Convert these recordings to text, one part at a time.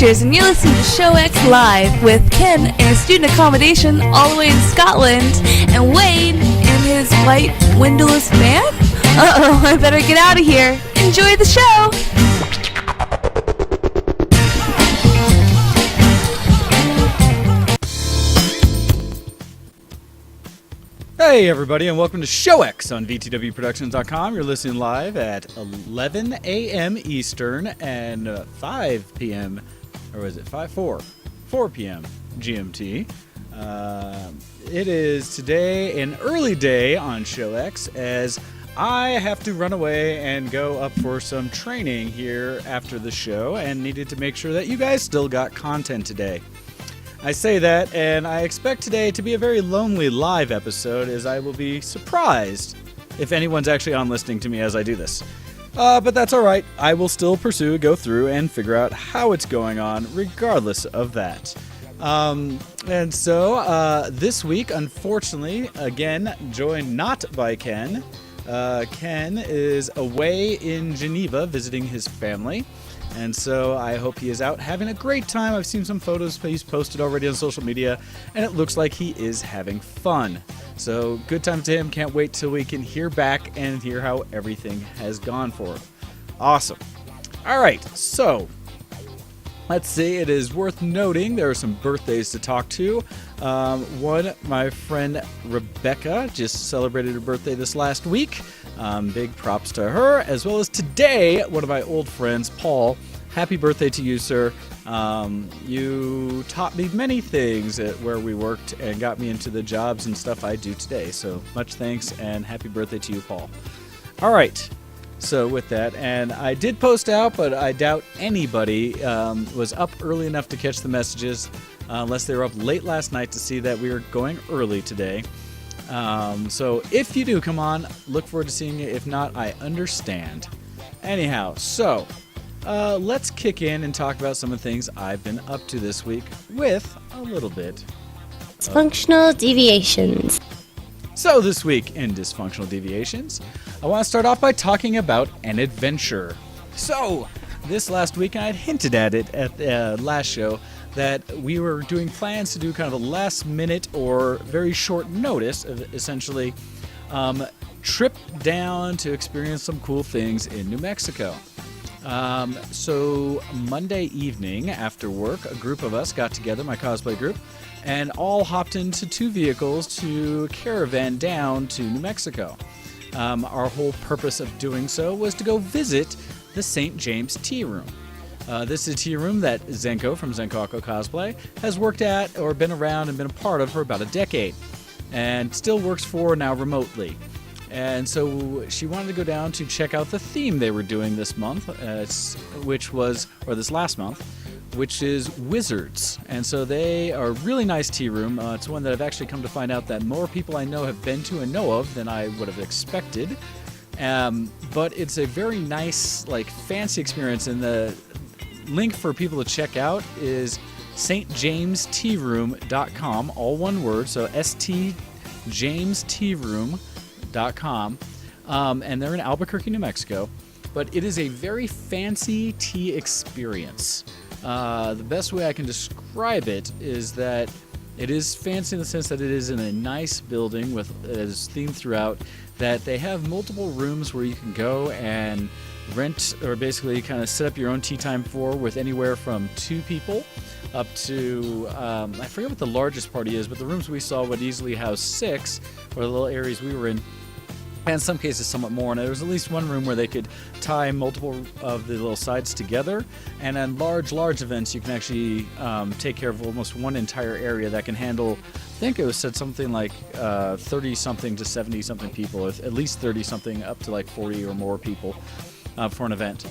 Teachers, and you're listening to Show X Live with Ken in a student accommodation all the way in Scotland, and Wayne in his white windowless van? Uh-oh, I better get out of here. Enjoy the show! Hey everybody, and welcome to Show X on VTWProductions.com. You're listening live at 11 a.m. Eastern and 5 p.m. or is it 4 p.m. GMT. It is today an early day on Show X as I have to run away and go up for some training here after the show and needed to make sure that you guys still got content today. I say that, and I expect today to be a very lonely live episode, as I will be surprised if anyone's actually on listening to me as I do this. But that's alright. I will still go through, and figure out how it's going on, regardless of that. And so, this week, unfortunately, again, joined not by Ken. Ken is away in Geneva visiting his family. And so I hope he is out having a great time. I've seen some photos he's posted already on social media, and it looks like he is having fun. So good time to him. Can't wait till we can hear back and hear how everything has gone for him. Awesome. All right, so let's see. It is worth noting there are some birthdays to talk to. One, my friend Rebecca just celebrated her birthday this last week. Big props to her, as well as today, one of my old friends, Paul. Happy birthday to you, sir. You taught me many things at where we worked and got me into the jobs and stuff I do today. So much thanks and happy birthday to you, Paul. All right. So with that, and I did post out, but I doubt anybody was up early enough to catch the messages, unless they were up late last night to see that we were going early today. So if you do come on, look forward to seeing you. If not, I understand. Anyhow, so let's kick in and talk about some of the things I've been up to this week with a little bit Dysfunctional deviations. So this week in Dysfunctional Deviations, I want to start off by talking about an adventure. So this last week, I had hinted at it at the last show, that we were doing plans to do kind of a last minute or very short notice of essentially trip down to experience some cool things in New Mexico. So Monday evening after work, a group of us got together, my cosplay group, and all hopped into two vehicles to caravan down to New Mexico. Our whole purpose of doing so was to go visit the St. James Tea Room. This is a tea room that Zenko from Zenkaku Cosplay has worked at or been around and been a part of for about a decade, and still works for now remotely. And so she wanted to go down to check out the theme they were doing this month, this last month, which is wizards. And so they are a really nice tea room. It's one that I've actually come to find out that more people I know have been to and know of than I would have expected. But it's a very nice, fancy experience, and the link for people to check out is stjamestearoom.com, all one word, so stjamestearoom.com, and they're in Albuquerque, New Mexico, but it is a very fancy tea experience. The best way I can describe it is that it is fancy in the sense that it is in a nice building with is themed throughout, that they have multiple rooms where you can go and rent or basically kind of set up your own tea time with anywhere from 2 people up to, I forget what the largest party is, but the rooms we saw would easily house 6, or the little areas we were in, and in some cases somewhat more. And there was at least one room where they could tie multiple of the little sides together, and on large events you can actually take care of almost one entire area that can handle, I think it was said something like 30-something to 70-something people, or at least 30-something up to 40 or more people for an event.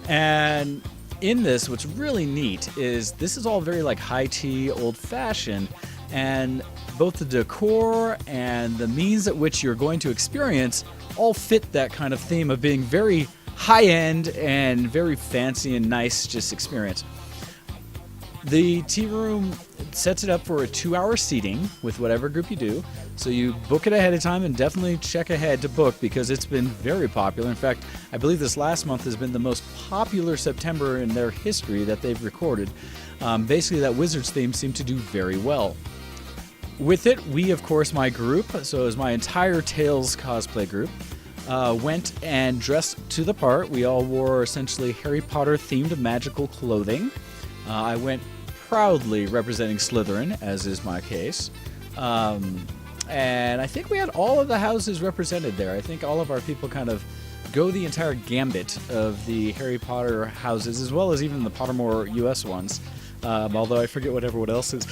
And in this, what's really neat is this is all very high tea, old-fashioned, and both the decor and the means at which you're going to experience all fit that kind of theme of being very high-end and very fancy and nice just experience. The tea room sets it up for a 2-hour seating with whatever group you do. So you book it ahead of time, and definitely check ahead to book because it's been very popular. In fact, I believe this last month has been the most popular September in their history that they've recorded. Basically, that Wizards theme seemed to do very well. With it, we, of course, my group, so it was my entire Tales cosplay group, went and dressed to the part. We all wore essentially Harry Potter themed magical clothing. I went proudly representing Slytherin, as is my case. And I think we had all of the houses represented there. I think all of our people kind of go the entire gambit of the Harry Potter houses, as well as even the Pottermore US ones. Although I forget what everyone else's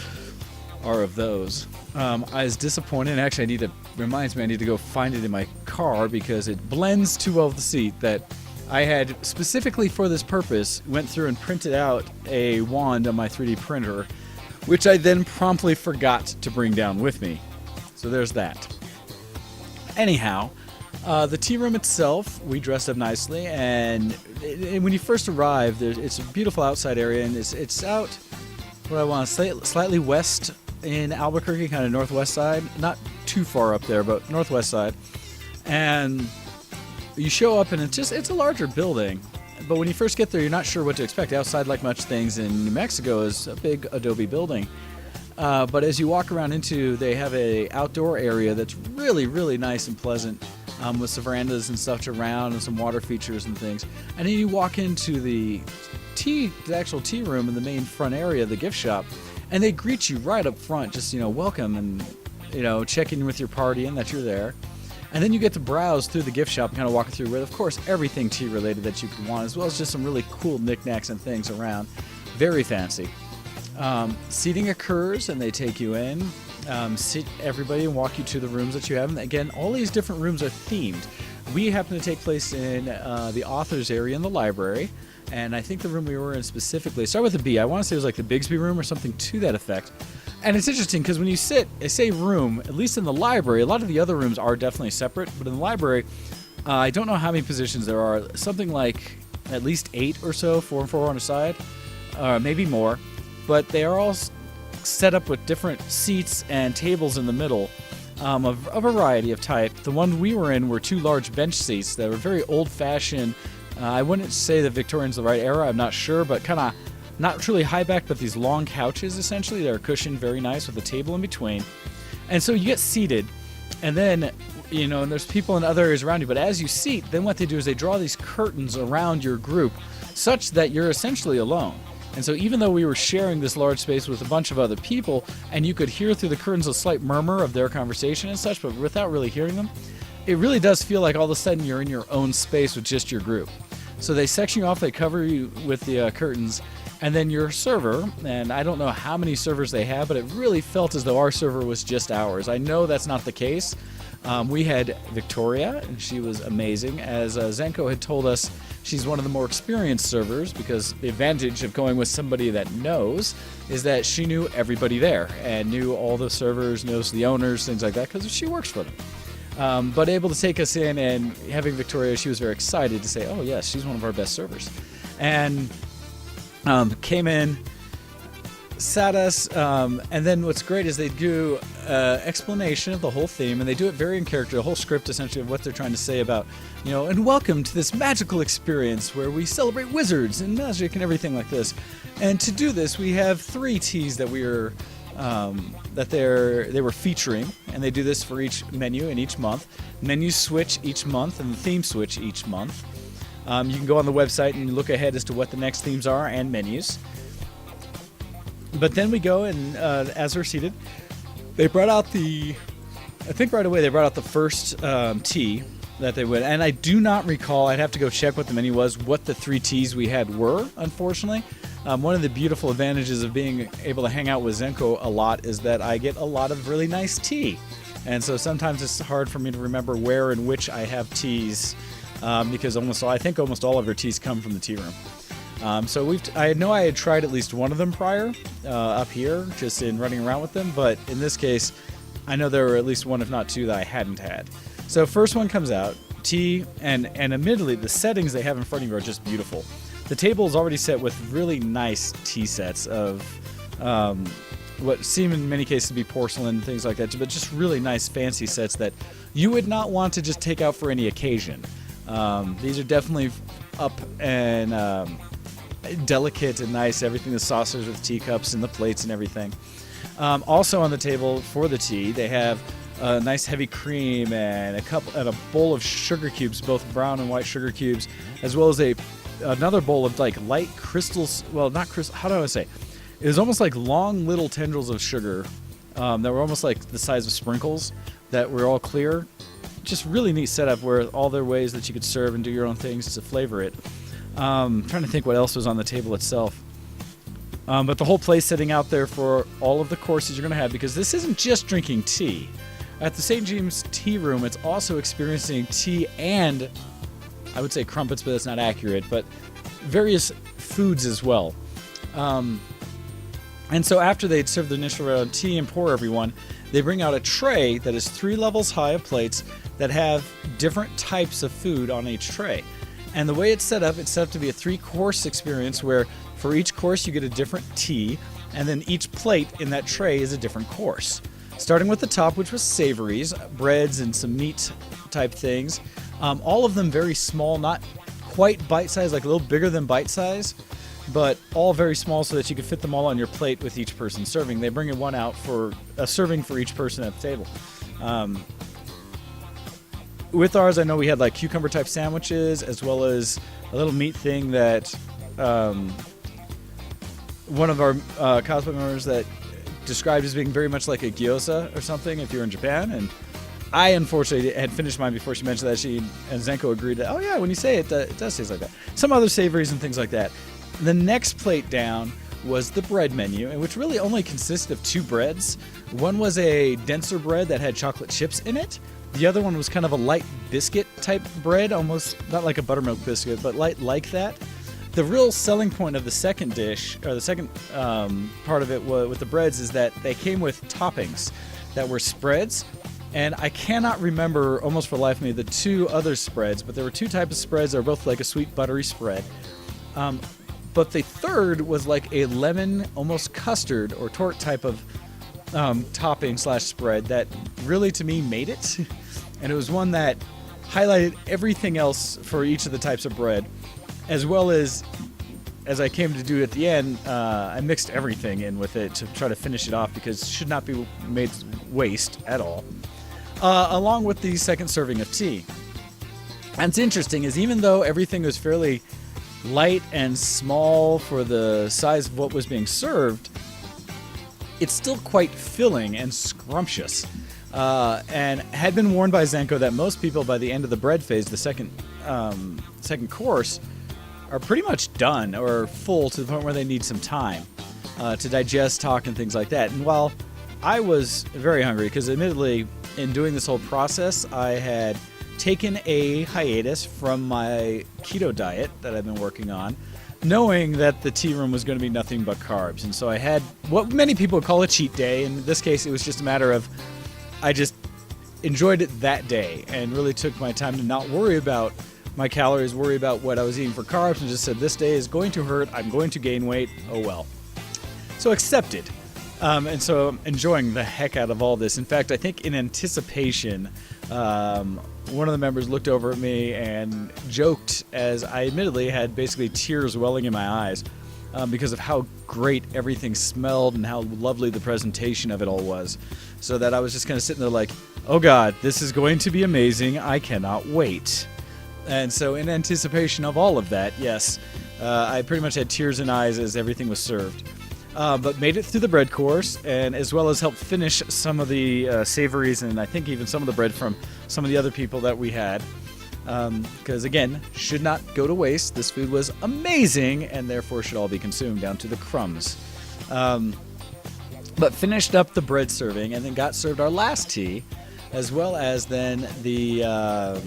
are of those. I was disappointed, and actually reminds me I need to go find it in my car because it blends too well with the seat that I had specifically for this purpose went through and printed out a wand on my 3D printer, which I then promptly forgot to bring down with me. So there's that. Anyhow, the tea room itself, we dressed up nicely, and when you first arrive, it's a beautiful outside area, and it's out, what I want to say, slightly west in Albuquerque, kind of northwest side, not too far up there, but northwest side. And you show up, and it's a larger building, but when you first get there, you're not sure what to expect. Outside, like much things in New Mexico, is a big adobe building. But as you walk around they have a outdoor area that's really, really nice and pleasant, with some verandas and stuff around and some water features and things. And then you walk into the actual tea room in the main front area of the gift shop, and they greet you right up front, just, welcome and, check in with your party and that you're there. And then you get to browse through the gift shop and kind of walk through with, of course, everything tea related that you could want, as well as just some really cool knickknacks and things around. Very fancy. Seating occurs, and they take you in, sit everybody and walk you to the rooms that you have. And again, all these different rooms are themed. We happen to take place in the author's area in the library, and I think the room we were in specifically, start with a B. I want to say it was like the Bigsby room or something to that effect. And it's interesting because when you say room, at least in the library, a lot of the other rooms are definitely separate, but in the library, I don't know how many positions there are. Something like at least 8 or so, 4 and 4 on a side, maybe more. But they are all set up with different seats and tables in the middle, of a variety of type. The one we were in were 2 large bench seats that were very old-fashioned. I wouldn't say the Victorian's the right era, I'm not sure, but kind of not truly high back, but these long couches, essentially. They're cushioned very nice with a table in between. And so you get seated, and then, and there's people in other areas around you, but as you seat, then what they do is they draw these curtains around your group such that you're essentially alone. And so even though we were sharing this large space with a bunch of other people, and you could hear through the curtains a slight murmur of their conversation and such, but without really hearing them, it really does feel like all of a sudden you're in your own space with just your group. So they section you off, they cover you with the curtains, and then your server, and I don't know how many servers they have, but it really felt as though our server was just ours. I know that's not the case. We had Victoria, and she was amazing. As Zenko had told us, she's one of the more experienced servers, because the advantage of going with somebody that knows is that she knew everybody there and knew all the servers, knows the owners, things like that, because she works for them. But able to take us in, and having Victoria, she was very excited to say, oh yes, she's one of our best servers. And came in, sat us, and then what's great is they do explanation of the whole theme, and they do it very in character, the whole script essentially of what they're trying to say about, and welcome to this magical experience where we celebrate wizards and magic and everything like this. And to do this, we have 3 teas that we are they were featuring, and they do this for each menu in each month. Menus switch each month, and the themes switch each month. You can go on the website and look ahead as to what the next themes are and menus. But then we go, and as we're seated, they brought out I think right away they brought out the first tea that they would. And I do not recall, I'd have to go check what the menu was, what the 3 teas we had were, unfortunately. One of the beautiful advantages of being able to hang out with Zenko a lot is that I get a lot of really nice tea. And so sometimes it's hard for me to remember where and which I have teas, because I think almost all of her teas come from the tea room. So I know I had tried at least one of them prior, up here, just in running around with them, but in this case, I know there were at least 1, if not 2, that I hadn't had. So first one comes out, tea, and admittedly, the settings they have in front of you are just beautiful. The table is already set with really nice tea sets of what seem in many cases to be porcelain, things like that, but just really nice fancy sets that you would not want to just take out for any occasion. These are definitely up and delicate and nice. Everything, the saucers with teacups and the plates and everything. Also on the table for the tea, they have a nice heavy cream and a bowl of sugar cubes, both brown and white sugar cubes, as well as another bowl of like light crystals. Well, not crystal. How do I say? It was almost like long little tendrils of sugar that were almost like the size of sprinkles that were all clear. Just really neat setup where all there are ways that you could serve and do your own things to flavor it. Trying to think what else was on the table itself. But the whole place setting out there for all of the courses you're going to have, because this isn't just drinking tea. At the St. James Tea Room, it's also experiencing tea and, I would say crumpets, but that's not accurate, but various foods as well. And so after they'd served the initial round of tea and pour everyone, they bring out a tray that is 3 levels high of plates that have different types of food on each tray. And the way it's set up to be a 3-course experience where for each course you get a different tea, and then each plate in that tray is a different course. Starting with the top, which was savories, breads and some meat type things. All of them very small, not quite bite-sized, like a little bigger than bite-size, but all very small so that you could fit them all on your plate with each person serving. They bring in one out for a serving for each person at the table. With ours, I know we had like cucumber type sandwiches, as well as a little meat thing that one of our cosplay members that described as being very much like a gyoza or something if you're in Japan. And I unfortunately had finished mine before she mentioned that. She and Zenko agreed that, oh yeah, when you say it, it does taste like that. Some other savories and things like that. The next plate down was the bread menu, which really only consisted of 2 breads. One was a denser bread that had chocolate chips in it. The other one was kind of a light biscuit type bread, almost not like a buttermilk biscuit, but light like that. The real selling point of the second dish, or the second part of it with the breads, is that they came with toppings that were spreads. And I cannot remember, almost for the life of me, the 2 other spreads, but there were 2 types of spreads that were both like a sweet buttery spread. But the third was like a lemon, almost custard or torte type of topping / spread that really, to me, made it. And it was one that highlighted everything else for each of the types of bread, as well as I came to do at the end, I mixed everything in with it to try to finish it off, because it should not be made waste at all, along with the second serving of tea. And it's interesting is even though everything was fairly light and small for the size of what was being served, it's still quite filling and scrumptious, and had been warned by Zenko that most people by the end of the bread phase, the second course, are pretty much done or full to the point where they need some time to digest, talk, and things like that. And while I was very hungry, because admittedly in doing this whole process I had taken a hiatus from my keto diet that I've been working on, knowing that the tea room was going to be nothing but carbs. And so I had what many people call a cheat day. In this case, it was just a matter of I just enjoyed it that day and really took my time to not worry about my calories, worry about what I was eating for carbs, and just said, this day is going to hurt, I'm going to gain weight, oh well. So accepted. And so I'm enjoying the heck out of all this. In fact, I think in anticipation, one of the members looked over at me and joked, as I admittedly had basically tears welling in my eyes because of how great everything smelled and how lovely the presentation of it all was. So that I was just kind of sitting there like, oh God, this is going to be amazing. I cannot wait. And so in anticipation of all of that, yes, I pretty much had tears in eyes as everything was served. But made it through the bread course, and as well as helped finish some of the savories, and I think even some of the bread from some of the other people that we had. Because again, should not go to waste. This food was amazing, and therefore should all be consumed down to the crumbs. But finished up the bread serving, and then got served our last tea, as well as then the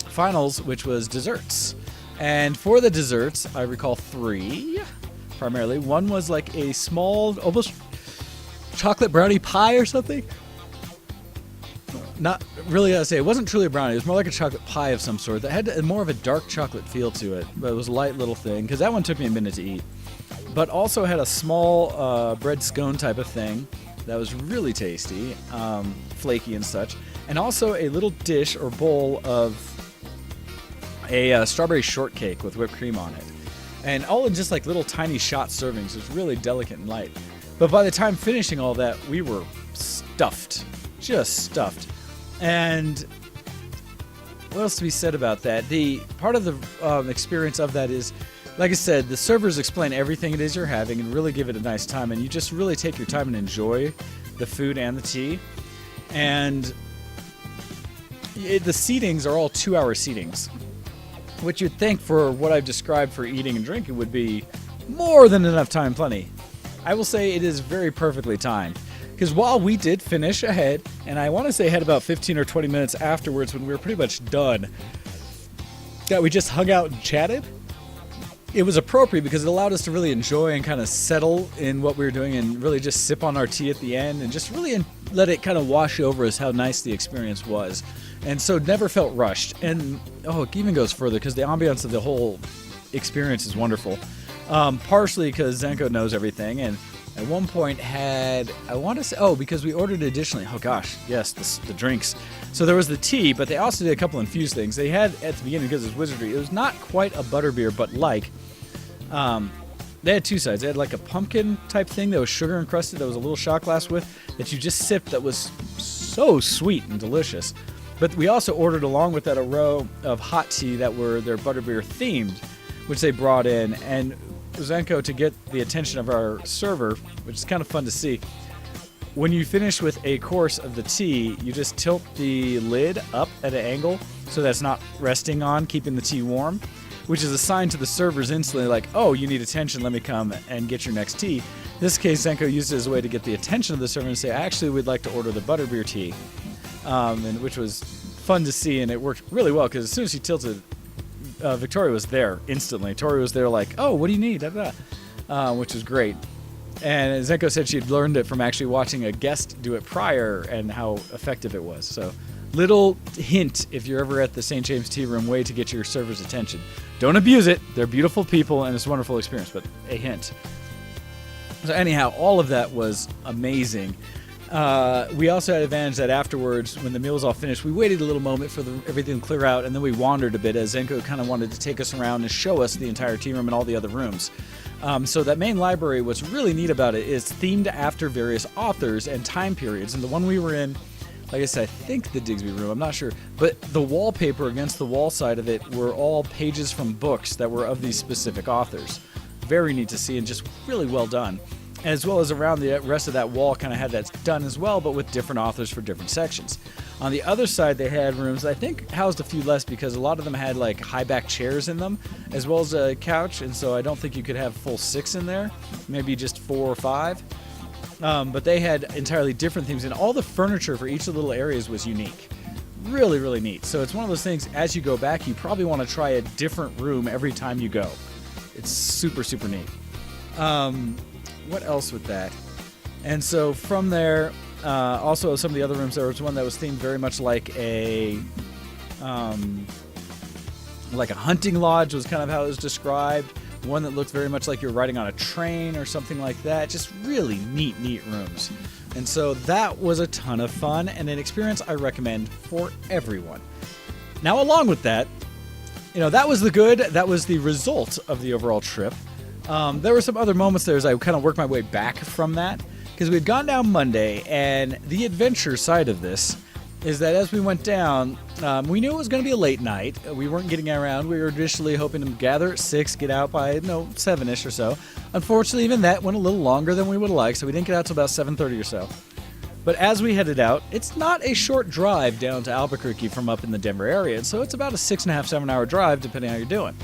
finals, which was desserts. And for the desserts, I recall 3 primarily. One was like a small, almost chocolate brownie pie or something. Not really gotta say, it wasn't truly a brownie. It was more like a chocolate pie of some sort that had more of a dark chocolate feel to it, but it was a light little thing, because that one took me a minute to eat. But also had a small bread scone type of thing that was really tasty, flaky and such, and also a little dish or bowl of a strawberry shortcake with whipped cream on it. And all in just like little tiny shot servings. It was really delicate and light. But by the time finishing all that, we were stuffed. Just stuffed. And what else to be said about that? The part of the experience of that is, like I said, the servers explain everything it is you're having and really give it a nice time. And you just really take your time and enjoy the food and the tea. And the seatings are all 2-hour seatings, which you'd think for what I've described for eating and drinking would be more than enough time, plenty. I will say it is very perfectly timed. Because while we did finish ahead, and I want to say had about 15 or 20 minutes afterwards when we were pretty much done, that we just hung out and chatted, it was appropriate because it allowed us to really enjoy and kind of settle in what we were doing and really just sip on our tea at the end and just really let it kind of wash over us how nice the experience was. And so it never felt rushed. And, it even goes further because the ambiance of the whole experience is wonderful. Partially because Zenko knows everything, and at one point had, I want to say, because we ordered additionally, the drinks. So there was the tea, but they also did a couple infused things. They had, at the beginning, because it was wizardry, it was not quite a butterbeer, but they had two sides. They had like a pumpkin type thing that was sugar encrusted, that was a little shot glass with, that you just sipped, that was so sweet and delicious. But we also ordered along with that a row of hot tea that were their butterbeer themed, which they brought in. And Zenko, to get the attention of our server, which is kind of fun to see, when you finish with a course of the tea, you just tilt the lid up at an angle so that's not resting on, keeping the tea warm, which is a sign to the servers instantly like, oh, you need attention, let me come and get your next tea. In this case, Zenko used it as a way to get the attention of the server and say, actually, we'd like to order the butterbeer tea, and which was fun to see, and it worked really well because as soon as she tilted, Victoria was there instantly. Tori was there like, oh, what do you need? Which was great. And Zenko said she'd learned it from actually watching a guest do it prior and how effective it was. So little hint if you're ever at the St. James Tea Room, way to get your server's attention. Don't abuse it. They're beautiful people and it's a wonderful experience, but a hint. So anyhow, all of that was amazing. We also had advantage that afterwards, when the meal was all finished, we waited a little moment for everything to clear out, and then we wandered a bit as Zenko kind of wanted to take us around and show us the entire tea room and all the other rooms. So that main library, what's really neat about it is themed after various authors and time periods. And the one we were in, like I said, I think the Digsby room, I'm not sure, but the wallpaper against the wall side of it were all pages from books that were of these specific authors. Very neat to see and just really well done. As well as around the rest of that wall kind of had that done as well, but with different authors for different sections. On the other side, they had rooms, I think, housed a few less because a lot of them had like high back chairs in them, as well as a couch, and so I don't think you could have full 6 in there, maybe just 4 or 5. But they had entirely different themes, and all the furniture for each of the little areas was unique. Really, really neat. So it's one of those things, as you go back, you probably want to try a different room every time you go. It's super, super neat. What else with that? And so from there, also some of the other rooms, there was one that was themed very much like a hunting lodge was kind of how it was described. One that looked very much like you're riding on a train or something like that. Just really neat rooms. And so that was a ton of fun and an experience I recommend for everyone. Now, along with that, that was the good. That was the result of the overall trip. There were some other moments there as I kind of worked my way back from that, because we'd gone down Monday, and the adventure side of this is that as we went down, we knew it was going to be a late night. We weren't getting around. We were initially hoping to gather at 6, get out by 7-ish or so. Unfortunately, even that went a little longer than we would have liked, so we didn't get out till about 7:30 or so. But as we headed out, it's not a short drive down to Albuquerque from up in the Denver area, and so it's about a 6.5, 7-hour drive, depending on how you're doing.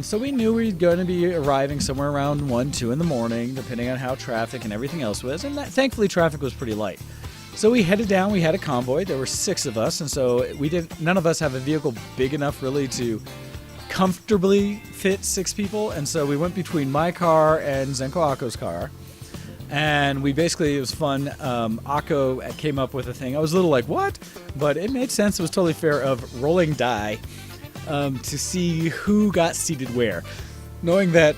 So we knew we were going to be arriving somewhere around 1, 2 in the morning, depending on how traffic and everything else was, and thankfully traffic was pretty light. So we headed down, we had a convoy, there were 6 of us, and so none of us have a vehicle big enough really to comfortably fit 6 people, and so we went between my car and Zenko Akko's car. And it was fun. Akko came up with a thing. I was a little like, what? But it made sense. It was totally fair of rolling die to see who got seated where. Knowing that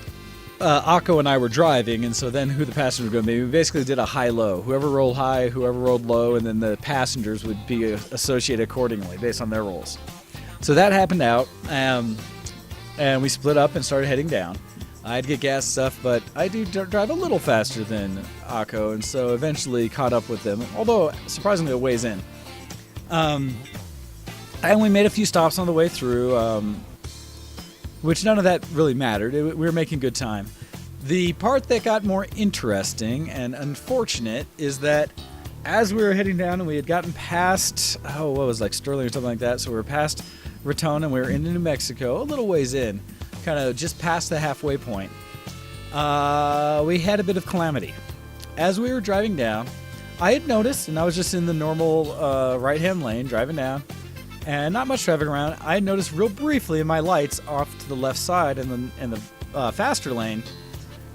Akko and I were driving, and so then who the passengers were going to be. We basically did a high-low. Whoever rolled high, whoever rolled low, and then the passengers would be associated accordingly based on their rolls. So that happened out, and we split up and started heading down. I had to get gas stuff, but I do drive a little faster than Akko, and so eventually caught up with them, although surprisingly a ways in. I only made a few stops on the way through, which none of that really mattered. We were making good time. The part that got more interesting and unfortunate is that as we were heading down and we had gotten past, Sterling or something like that, so we were past Raton and we were into New Mexico, a little ways in, kind of just past the halfway point, we had a bit of calamity. As we were driving down, I had noticed, and I was just in the normal right-hand lane driving down, and not much traffic around. I had noticed real briefly in my lights off to the left side in the faster lane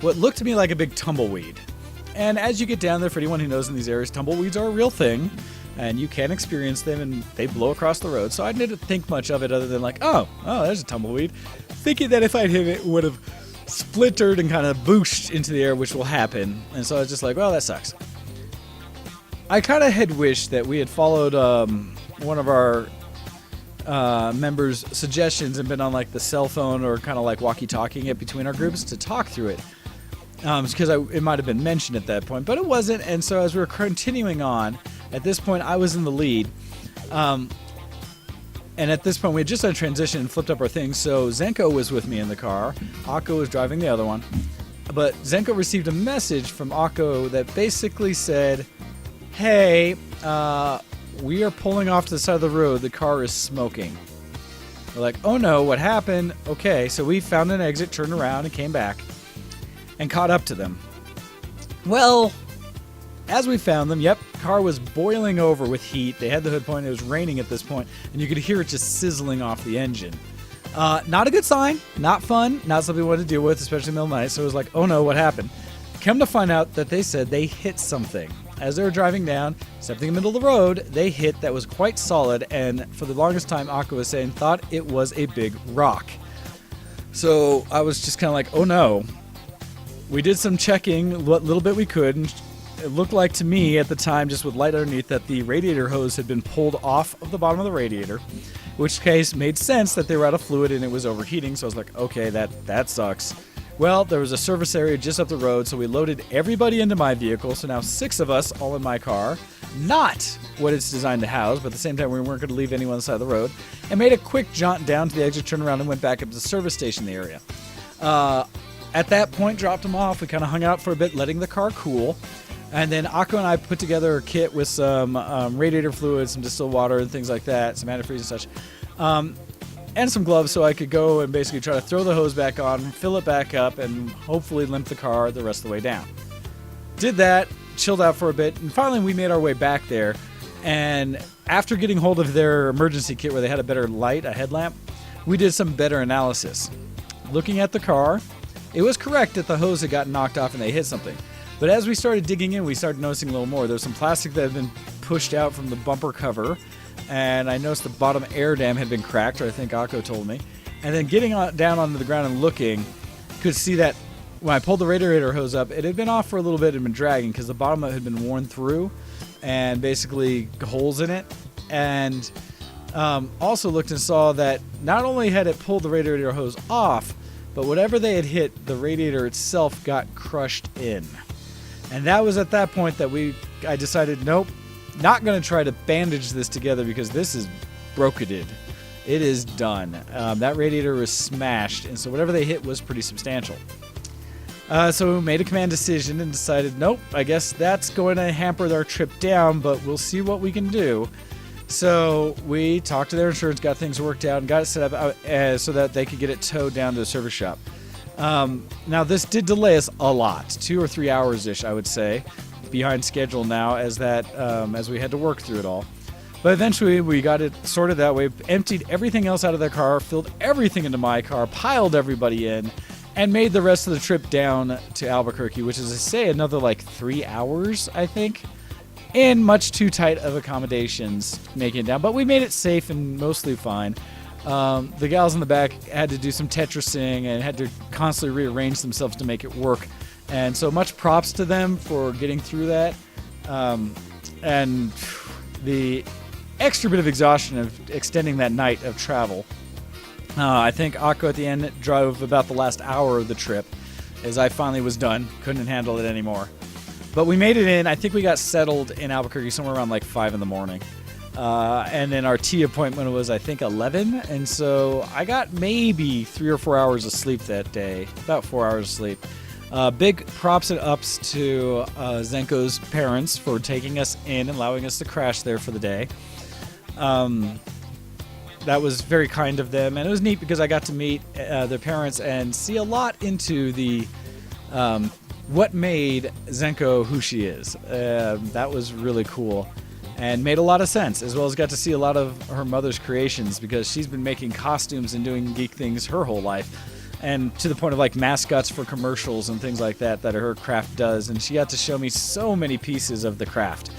what looked to me like a big tumbleweed. And as you get down there, for anyone who knows in these areas, tumbleweeds are a real thing, and you can experience them, and they blow across the road. So I didn't think much of it other than like, oh, there's a tumbleweed. Thinking that if I'd hit it, it would have splintered and kind of booshed into the air, which will happen. And so I was just like, well, that sucks. I kind of had wished that we had followed one of our members' suggestions and been on like the cell phone or kind of like walkie-talking it between our groups to talk through it. Because it might have been mentioned at that point, but it wasn't. And so as we were continuing on, at this point I was in the lead. And at this point we had just done a transition and flipped up our things. So Zenko was with me in the car. Akko was driving the other one. But Zenko received a message from Akko that basically said, hey, we are pulling off to the side of the road. The car is smoking. We're like, oh no, what happened? Okay, so we found an exit, turned around, and came back and caught up to them. Well, as we found them, yep, car was boiling over with heat. They had the hood pointed. It was raining at this point, and you could hear it just sizzling off the engine. Not a good sign, not fun, not something we wanted to deal with, especially in the middle of the night. So it was like, oh no, what happened? Come to find out that they said they hit something. As they were driving down, something in the middle of the road, they hit that was quite solid, and for the longest time, Akko was saying, thought it was a big rock. So I was just kind of like, oh no. We did some checking, what little bit we could, and it looked like to me at the time, just with light underneath, that the radiator hose had been pulled off of the bottom of the radiator, which case made sense that they were out of fluid and it was overheating, so I was like, okay, that sucks. Well, there was a service area just up the road, so we loaded everybody into my vehicle, so now 6 of us all in my car, not what it's designed to house, but at the same time we weren't going to leave anyone on the side of the road, and made a quick jaunt down to the exit, turned around, and went back up to the service station in the area. At that point, dropped them off. We kind of hung out for a bit, letting the car cool, and then Akko and I put together a kit with some radiator fluid, some distilled water, and things like that, some antifreeze and such. And some gloves so I could go and basically try to throw the hose back on, fill it back up, and hopefully limp the car the rest of the way down. Did that, chilled out for a bit, and finally we made our way back there. And after getting hold of their emergency kit where they had a better light, a headlamp, we did some better analysis. Looking at the car, it was correct that the hose had gotten knocked off and they hit something. But as we started digging in, we started noticing a little more. There was some plastic that had been pushed out from the bumper cover, and I noticed the bottom air dam had been cracked, or I think Akko told me. And then getting down onto the ground and looking, could see that when I pulled the radiator hose up, it had been off for a little bit and been dragging because the bottom of it had been worn through and basically holes in it. And also looked and saw that not only had it pulled the radiator hose off, but whatever they had hit, the radiator itself got crushed in. And that was at that point that I decided, nope, not going to try to bandage this together because this is broketed. It is done. That radiator was smashed, and so whatever they hit was pretty substantial. So we made a command decision and decided, nope, I guess that's going to hamper our trip down, but we'll see what we can do. So we talked to their insurance, got things worked out, and got it set up so that they could get it towed down to the service shop. Now, this did delay us a lot, 2 or 3 hours-ish, I would say, behind schedule now as we had to work through it all. But eventually we got it sorted that way, emptied everything else out of their car, filled everything into my car, piled everybody in, and made the rest of the trip down to Albuquerque, which is to say another like 3 hours, I think, in much too tight of accommodations making it down. But we made it safe and mostly fine. The gals in the back had to do some Tetrising and had to constantly rearrange themselves to make it work. And so much props to them for getting through that. And the extra bit of exhaustion of extending that night of travel. I think Akko at the end drove about the last hour of the trip as I finally was done. Couldn't handle it anymore. But we made it in. I think we got settled in Albuquerque somewhere around like 5 in the morning. And then our tea appointment was, I think, 11. And so I got maybe 3 or 4 hours of sleep that day. About 4 hours of sleep. Big props and ups to Zenko's parents for taking us in and allowing us to crash there for the day. That was very kind of them, and it was neat because I got to meet their parents and see a lot into the what made Zenko who she is. That was really cool and made a lot of sense, as well as got to see a lot of her mother's creations because she's been making costumes and doing geek things her whole life, and to the point of like mascots for commercials and things like that her craft does, and she got to show me so many pieces of the craft.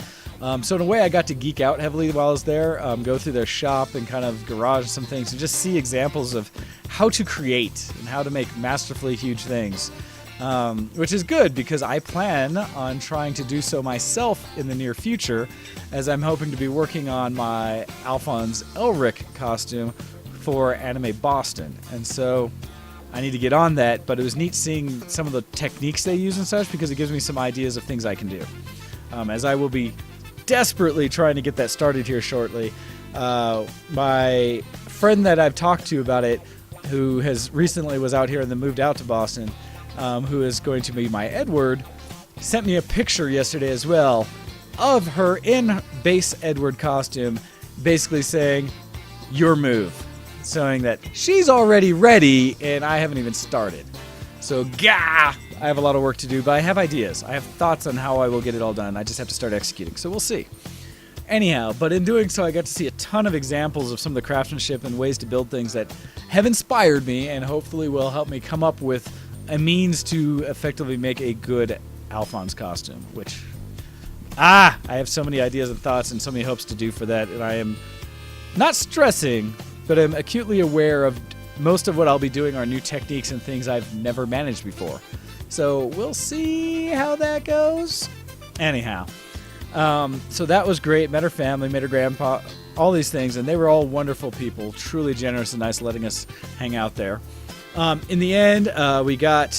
So in a way, I got to geek out heavily while I was there, go through their shop and kind of garage some things and just see examples of how to create and how to make masterfully huge things, which is good because I plan on trying to do so myself in the near future, as I'm hoping to be working on my Alphonse Elric costume for Anime Boston. And so I need to get on that, but it was neat seeing some of the techniques they use and such because it gives me some ideas of things I can do. As I will be desperately trying to get that started here shortly. My friend that I've talked to about it, who has recently was out here and then moved out to Boston, who is going to be my Edward, sent me a picture yesterday as well of her in base Edward costume, basically saying, "Your move," showing that she's already ready and I haven't even started. So, I have a lot of work to do, but I have ideas. I have thoughts on how I will get it all done. I just have to start executing, so we'll see. Anyhow, but in doing so, I got to see a ton of examples of some of the craftsmanship and ways to build things that have inspired me and hopefully will help me come up with a means to effectively make a good Alphonse costume, which, I have so many ideas and thoughts and so many hopes to do for that, and I am not stressing, but I'm acutely aware of most of what I'll be doing are new techniques and things I've never managed before. So we'll see how that goes. Anyhow, so that was great. Met her family, met her grandpa, all these things, and they were all wonderful people, truly generous and nice letting us hang out there. In the end, we got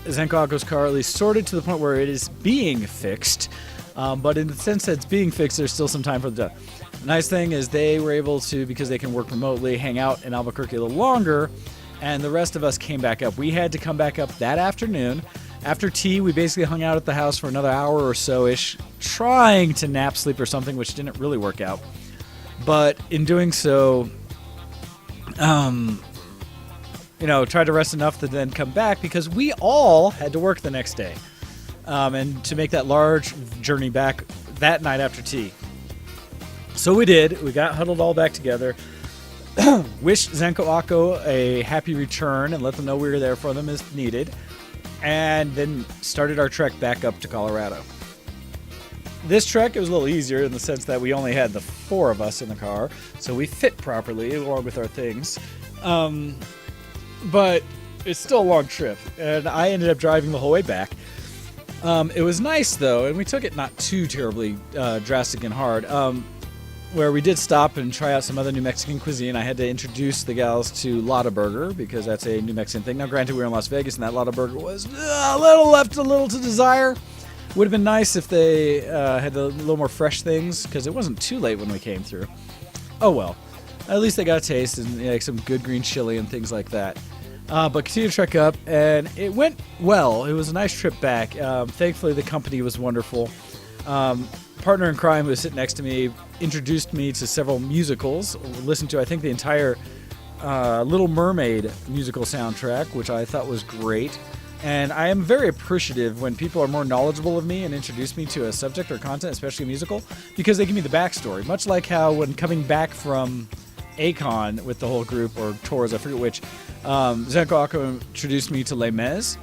Zenko Akko's car at least sorted to the point where it is being fixed. But in the sense that it's being fixed, there's still some time for the done. The nice thing is they were able to, because they can work remotely, hang out in Albuquerque a little longer, and the rest of us came back up. We had to come back up that afternoon. After tea, we basically hung out at the house for another hour or so-ish, trying to nap, sleep, or something, which didn't really work out. But in doing so, tried to rest enough to then come back because we all had to work the next day. And to make that large journey back that night after tea. So we did. We got huddled all back together. Wished Zenko Akko a happy return and let them know we were there for them as needed. And then started our trek back up to Colorado. This trek, it was a little easier in the sense that we only had the 4 of us in the car, so we fit properly along with our things. But it's still a long trip, and I ended up driving the whole way back. It was nice, though, and we took it not too terribly drastic and hard, where we did stop and try out some other New Mexican cuisine. I had to introduce the gals to Lotta Burger, because that's a New Mexican thing. Now, granted, we were in Las Vegas, and that Lotta Burger was left a little to desire. Would have been nice if they had a little more fresh things, because it wasn't too late when we came through. Oh, well. At least they got a taste, and like some good green chili and things like that. But continued to trek up, and it went well. It was a nice trip back. Thankfully, the company was wonderful. Partner in crime who was sitting next to me introduced me to several musicals. Listened to, I think, the entire Little Mermaid musical soundtrack, which I thought was great. And I am very appreciative when people are more knowledgeable of me and introduce me to a subject or content, especially a musical, because they give me the backstory. Much like how when coming back from Akon with the whole group, or tours, I forget which, Zenko Akko introduced me to Les Mis,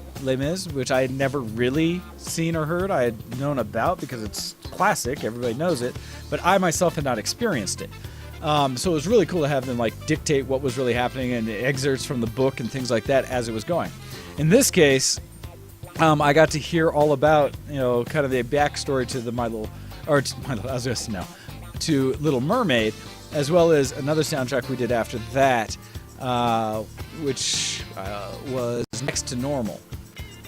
which I had never really seen or heard. I had known about because it's classic, everybody knows it, but I myself had not experienced it. So it was really cool to have them like dictate what was really happening and excerpts from the book and things like that as it was going. In this case, I got to hear all about, kind of the backstory to to Little Mermaid, as well as another soundtrack we did after that, which was Next to Normal.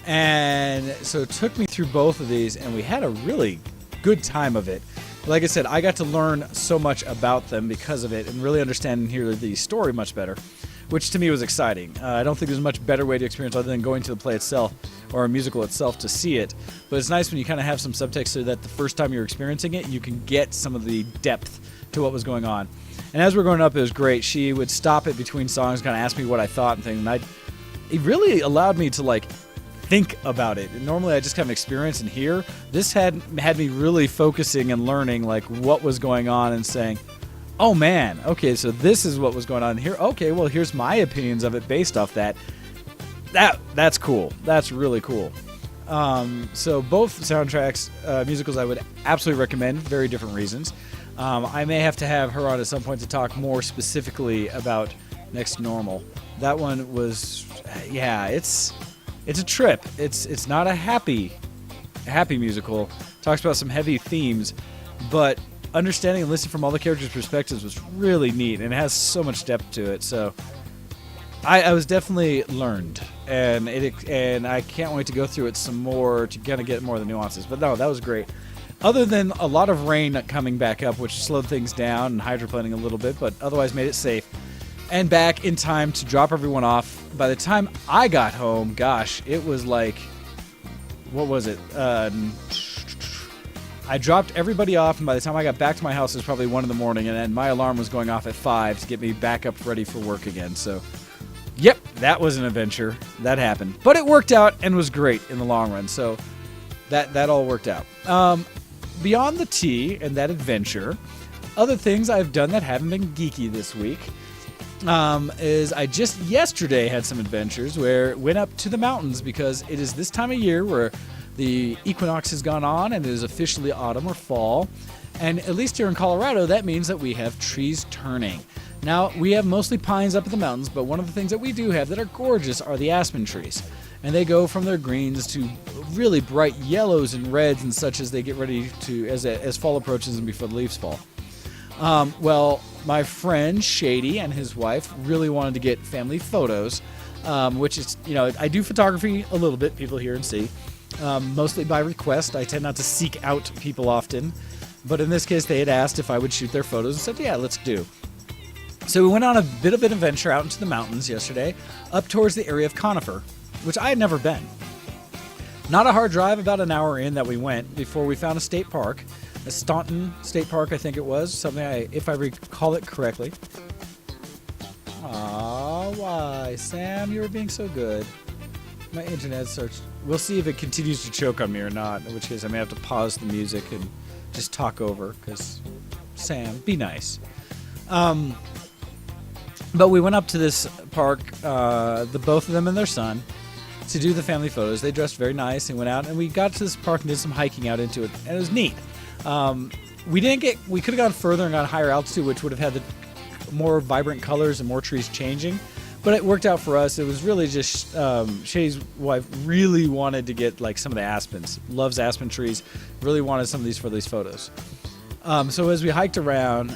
And so it took me through both of these, and we had a really good time of it. Like I said, I got to learn so much about them because of it and really understand and hear the story much better, which to me was exciting. I don't think there's a much better way to experience other than going to the play itself or a musical itself to see it. But it's nice when you kind of have some subtext so that the first time you're experiencing it, you can get some of the depth to what was going on. And as we're growing up, it was great. She would stop it between songs, kind of ask me what I thought and things. And it really allowed me to think about it. And normally I just kind of experience and hear. This had me really focusing and learning what was going on and saying, oh man, okay, so this is what was going on here. Okay, well, here's my opinions of it based off that. That's cool. That's really cool. So both soundtracks, musicals, I would absolutely recommend. Very different reasons. I may have to have her on at some point to talk more specifically about Next Normal. That one was, it's a trip. It's not a happy musical. Talks about some heavy themes, but understanding and listening from all the characters' perspectives was really neat, and it has so much depth to it. So I was definitely learned, and I can't wait to go through it some more to kind of get more of the nuances. But no, that was great. Other than a lot of rain coming back up, which slowed things down and hydroplaning a little bit, but otherwise made it safe. And back in time to drop everyone off. By the time I got home, gosh, it was what was it? I dropped everybody off, and by the time I got back to my house, it was probably 1 a.m, and then my alarm was going off at 5 to get me back up ready for work again. So, yep, that was an adventure. That happened. But it worked out and was great in the long run. So that all worked out. Beyond the tea and that adventure, other things I've done that haven't been geeky this week is I just yesterday had some adventures where went up to the mountains because it is this time of year where the equinox has gone on and it is officially autumn or fall. And at least here in Colorado, that means that we have trees turning. Now, we have mostly pines up in the mountains, but one of the things that we do have that are gorgeous are the aspen trees. And they go from their greens to really bright yellows and reds and such as they get ready to, as fall approaches and before the leaves fall. Well, my friend Shady and his wife really wanted to get family photos, which is, I do photography a little bit, people hear and see. Mostly by request. I tend not to seek out people often. But in this case, they had asked if I would shoot their photos and said, yeah, let's do. So we went on a bit of an adventure out into the mountains yesterday, up towards the area of Conifer, which I had never been. Not a hard drive, about an hour in that we went before we found a state park, a Staunton State Park, I think it was, if I recall it correctly. Aw, why? Sam, you were being so good. My internet starts. We'll see if it continues to choke on me or not, in which case I may have to pause the music and just talk over, because Sam, be nice. But we went up to this park, the both of them and their son, to do the family photos. They dressed very nice and went out, and we got to this park and did some hiking out into it, and it was neat. We could have gone further and gone higher altitude, which would have had the more vibrant colors and more trees changing. But it worked out for us. It was really just Shay's wife really wanted to get some of the aspens. Loves aspen trees. Really wanted some of these for these photos. So as we hiked around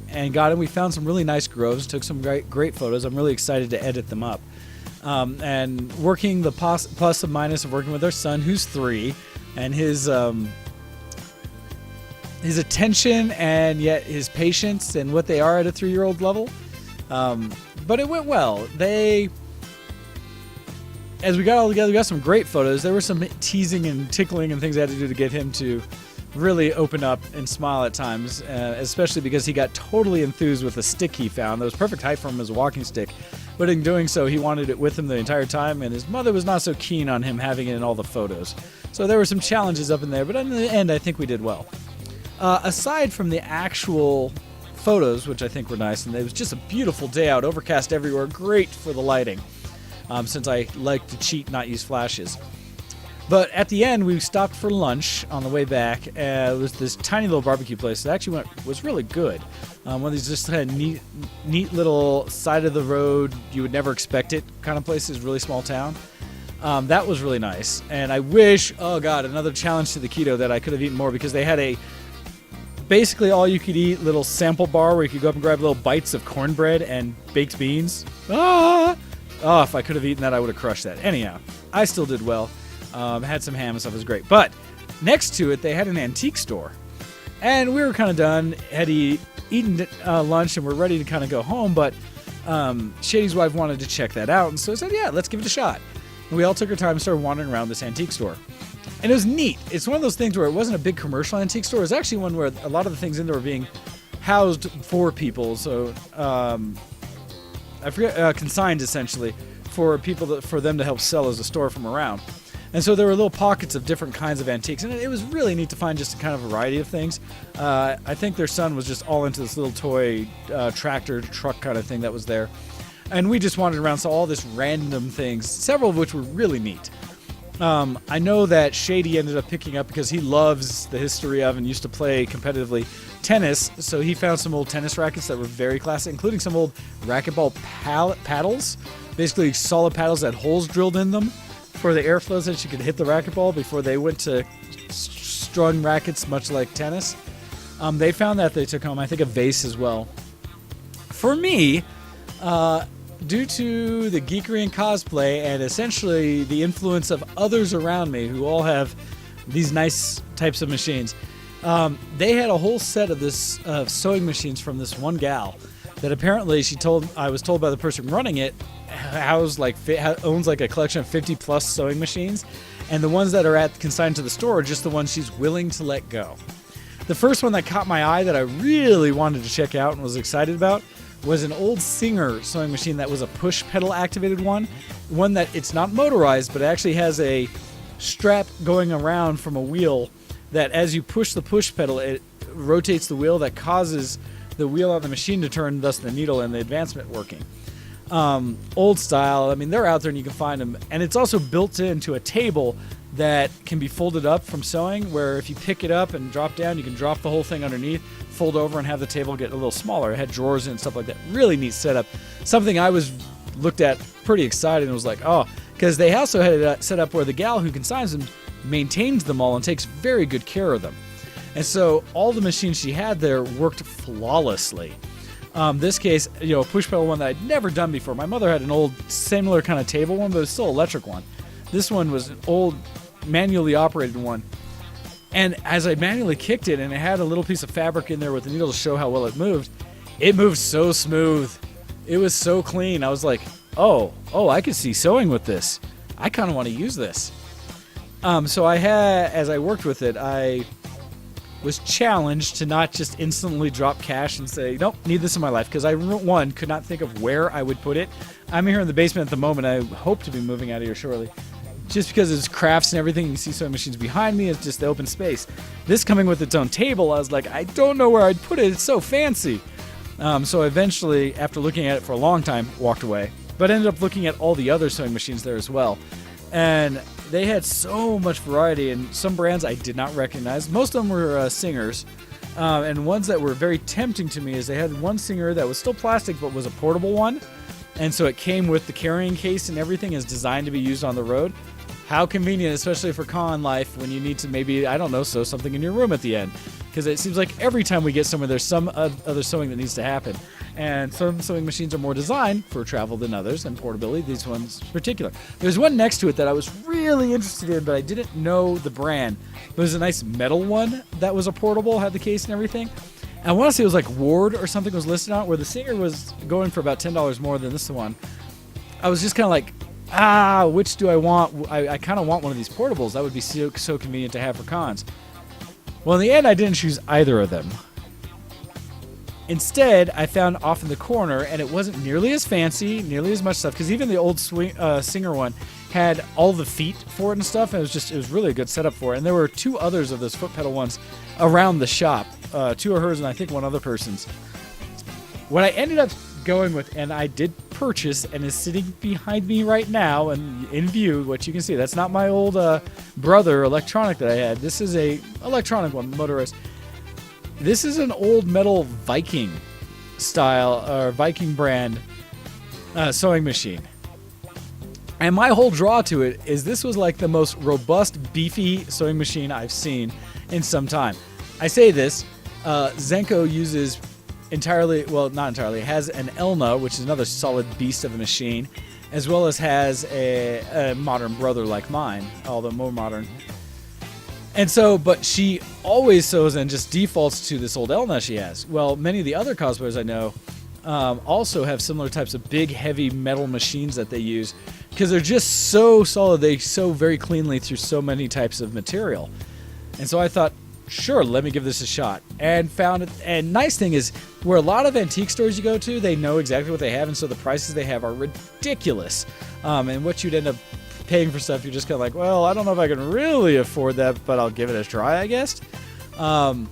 and got in, we found some really nice groves. Took some great photos. I'm really excited to edit them up. And working the plus and minus of working with our son, who's 3, and his attention and yet his patience and what they are at a 3-year-old level. But it went well. As we got all together, we got some great photos. There were some teasing and tickling and things I had to do to get him to really open up and smile at times, especially because he got totally enthused with a stick he found that was perfect height for him as a walking stick. But in doing so, he wanted it with him the entire time, and his mother was not so keen on him having it in all the photos. So there were some challenges up in there, but in the end, I think we did well. Aside from the actual photos, which I think were nice, and it was just a beautiful day out, overcast everywhere, great for the lighting, since I like to cheat and not use flashes. But at the end, we stopped for lunch on the way back. It was this tiny little barbecue place that actually was really good. One of these just kind of neat little side of the road, you would never expect it kind of places, really small town. That was really nice. And I wish, oh God, another challenge to the keto that I could have eaten more, because they had a basically all you could eat little sample bar where you could go up and grab little bites of cornbread and baked beans. Oh, if I could have eaten that, I would have crushed that. Anyhow, I still did well. Had some ham and stuff. It was great. But next to it, they had an antique store. And we were kind of done. Had eaten lunch and we're ready to kind of go home. But Shady's wife wanted to check that out. And so I said, yeah, let's give it a shot. And we all took our time and started wandering around this antique store. And it was neat. It's one of those things where it wasn't a big commercial antique store. It was actually one where a lot of the things in there were being housed for people. So I forget, consigned essentially for people for them to help sell as a store from around. And so there were little pockets of different kinds of antiques, and it was really neat to find just a kind of variety of things. I think their son was just all into this little toy tractor truck kind of thing that was there. And we just wandered around, saw all this random things, several of which were really neat. I know that Shady ended up picking up, because he loves the history of and used to play competitively tennis, so he found some old tennis rackets that were very classic, including some old racquetball paddles, basically solid paddles that had holes drilled in them for the airflow so that you could hit the racquetball before they went to strung rackets, much like tennis. They found that. They took home, I think, a vase as well. For me, due to the geekery and cosplay and essentially the influence of others around me who all have these nice types of machines, they had a whole set of this sewing machines from this one gal that apparently I was told by the person running it, owns like a collection of 50 plus sewing machines, and the ones that are consigned to the store are just the ones she's willing to let go. The first one that caught my eye that I really wanted to check out and was excited about was an old Singer sewing machine that was a push pedal activated one that it's not motorized, but it actually has a strap going around from a wheel that as you push the push pedal, it rotates the wheel that causes the wheel on the machine to turn, thus the needle and the advancement working. Old style. I mean, they're out there and you can find them. And it's also built into a table that can be folded up from sewing, where if you pick it up and drop down, you can drop the whole thing underneath, fold over, and have the table get a little smaller. It had drawers in and stuff like that. Really neat setup. Something I was looked at pretty excited and was like, oh, because they also had it set up where the gal who consigns them maintains them all and takes very good care of them. And so all the machines she had there worked flawlessly. This case, a push pedal one that I'd never done before. My mother had an old similar kind of table one, but it was still an electric one. This one was an old manually operated one. And as I manually kicked it, and it had a little piece of fabric in there with the needle to show how well it moved so smooth. It was so clean. I was like, oh, I could see sewing with this. I kind of want to use this. So as I worked with it, I was challenged to not just instantly drop cash and say, nope, need this in my life, because I, one, could not think of where I would put it. I'm here in the basement at the moment. I hope to be moving out of here shortly. Just because it's crafts and everything, you see sewing machines behind me, it's just the open space. This coming with its own table, I was like, I don't know where I'd put it. It's so fancy. So eventually, after looking at it for a long time, walked away. But ended up looking at all the other sewing machines there as well. And they had so much variety, and some brands I did not recognize. Most of them were Singers, and ones that were very tempting to me is they had one Singer that was still plastic but was a portable one, and so it came with the carrying case and everything is designed to be used on the road. How convenient, especially for con life when you need to maybe, I don't know, sew something in your room at the end. Because it seems like every time we get somewhere, there's some other sewing that needs to happen. And some sewing machines are more designed for travel than others, and portability, these ones in particular. There's one next to it that I was really interested in, but I didn't know the brand. It was a nice metal one that was a portable, had the case and everything. And I want to say it was like Ward or something was listed on it, where the Singer was going for about $10 more than this one. I was just kind of like, which do I want? I kind of want one of these portables. That would be so convenient to have for cons. Well, in the end, I didn't choose either of them. Instead, I found off in the corner, and it wasn't nearly as fancy, nearly as much stuff, because even the old Singer one had all the feet for it and stuff, and it was really a good setup for it. And there were two others of those foot pedal ones around the shop. Two of hers and I think one other person's. what I ended up going with, and I did purchase, and is sitting behind me right now and in view, what you can see. That's not my old Brother electronic that I had. This is a electronic one, Motorized. This is an old metal Viking style or Viking brand sewing machine. And my whole draw to it is this was like the most robust, beefy sewing machine I've seen in some time. I say this, Zenko uses entirely, well, not entirely, has an Elna, which is another solid beast of a machine, as well as has a modern Brother like mine, although more modern. And so, but she always sews and just defaults to this old Elna she has. Well, many of the other cosplayers I know also have similar types of big, heavy metal machines that they use because they're just so solid. They sew very cleanly through so many types of material. And so I thought, sure, let me give this a shot. And found it. And nice thing is, where a lot of antique stores you go to, they know exactly what they have, and so the prices they have are ridiculous. And what you'd end up paying for stuff, you're just kind of like, well, I don't know if I can really afford that, but I'll give it a try, I guess. In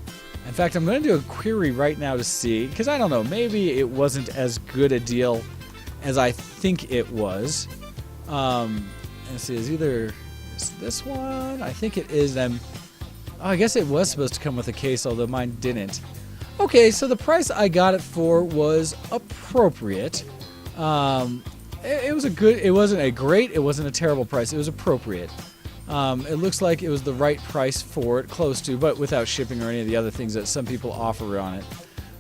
fact, I'm going to do a query right now to see, because I don't know, maybe it wasn't as good a deal as I think it was. Let's see, is this one? I think it is them. Oh, I guess it was supposed to come with a case, although mine didn't. Okay, so the price I got it for was appropriate. It was a good, it wasn't a great, it wasn't a terrible price. It was appropriate. It looks like it was the right price for it, close to, but without shipping or any of the other things that some people offer on it.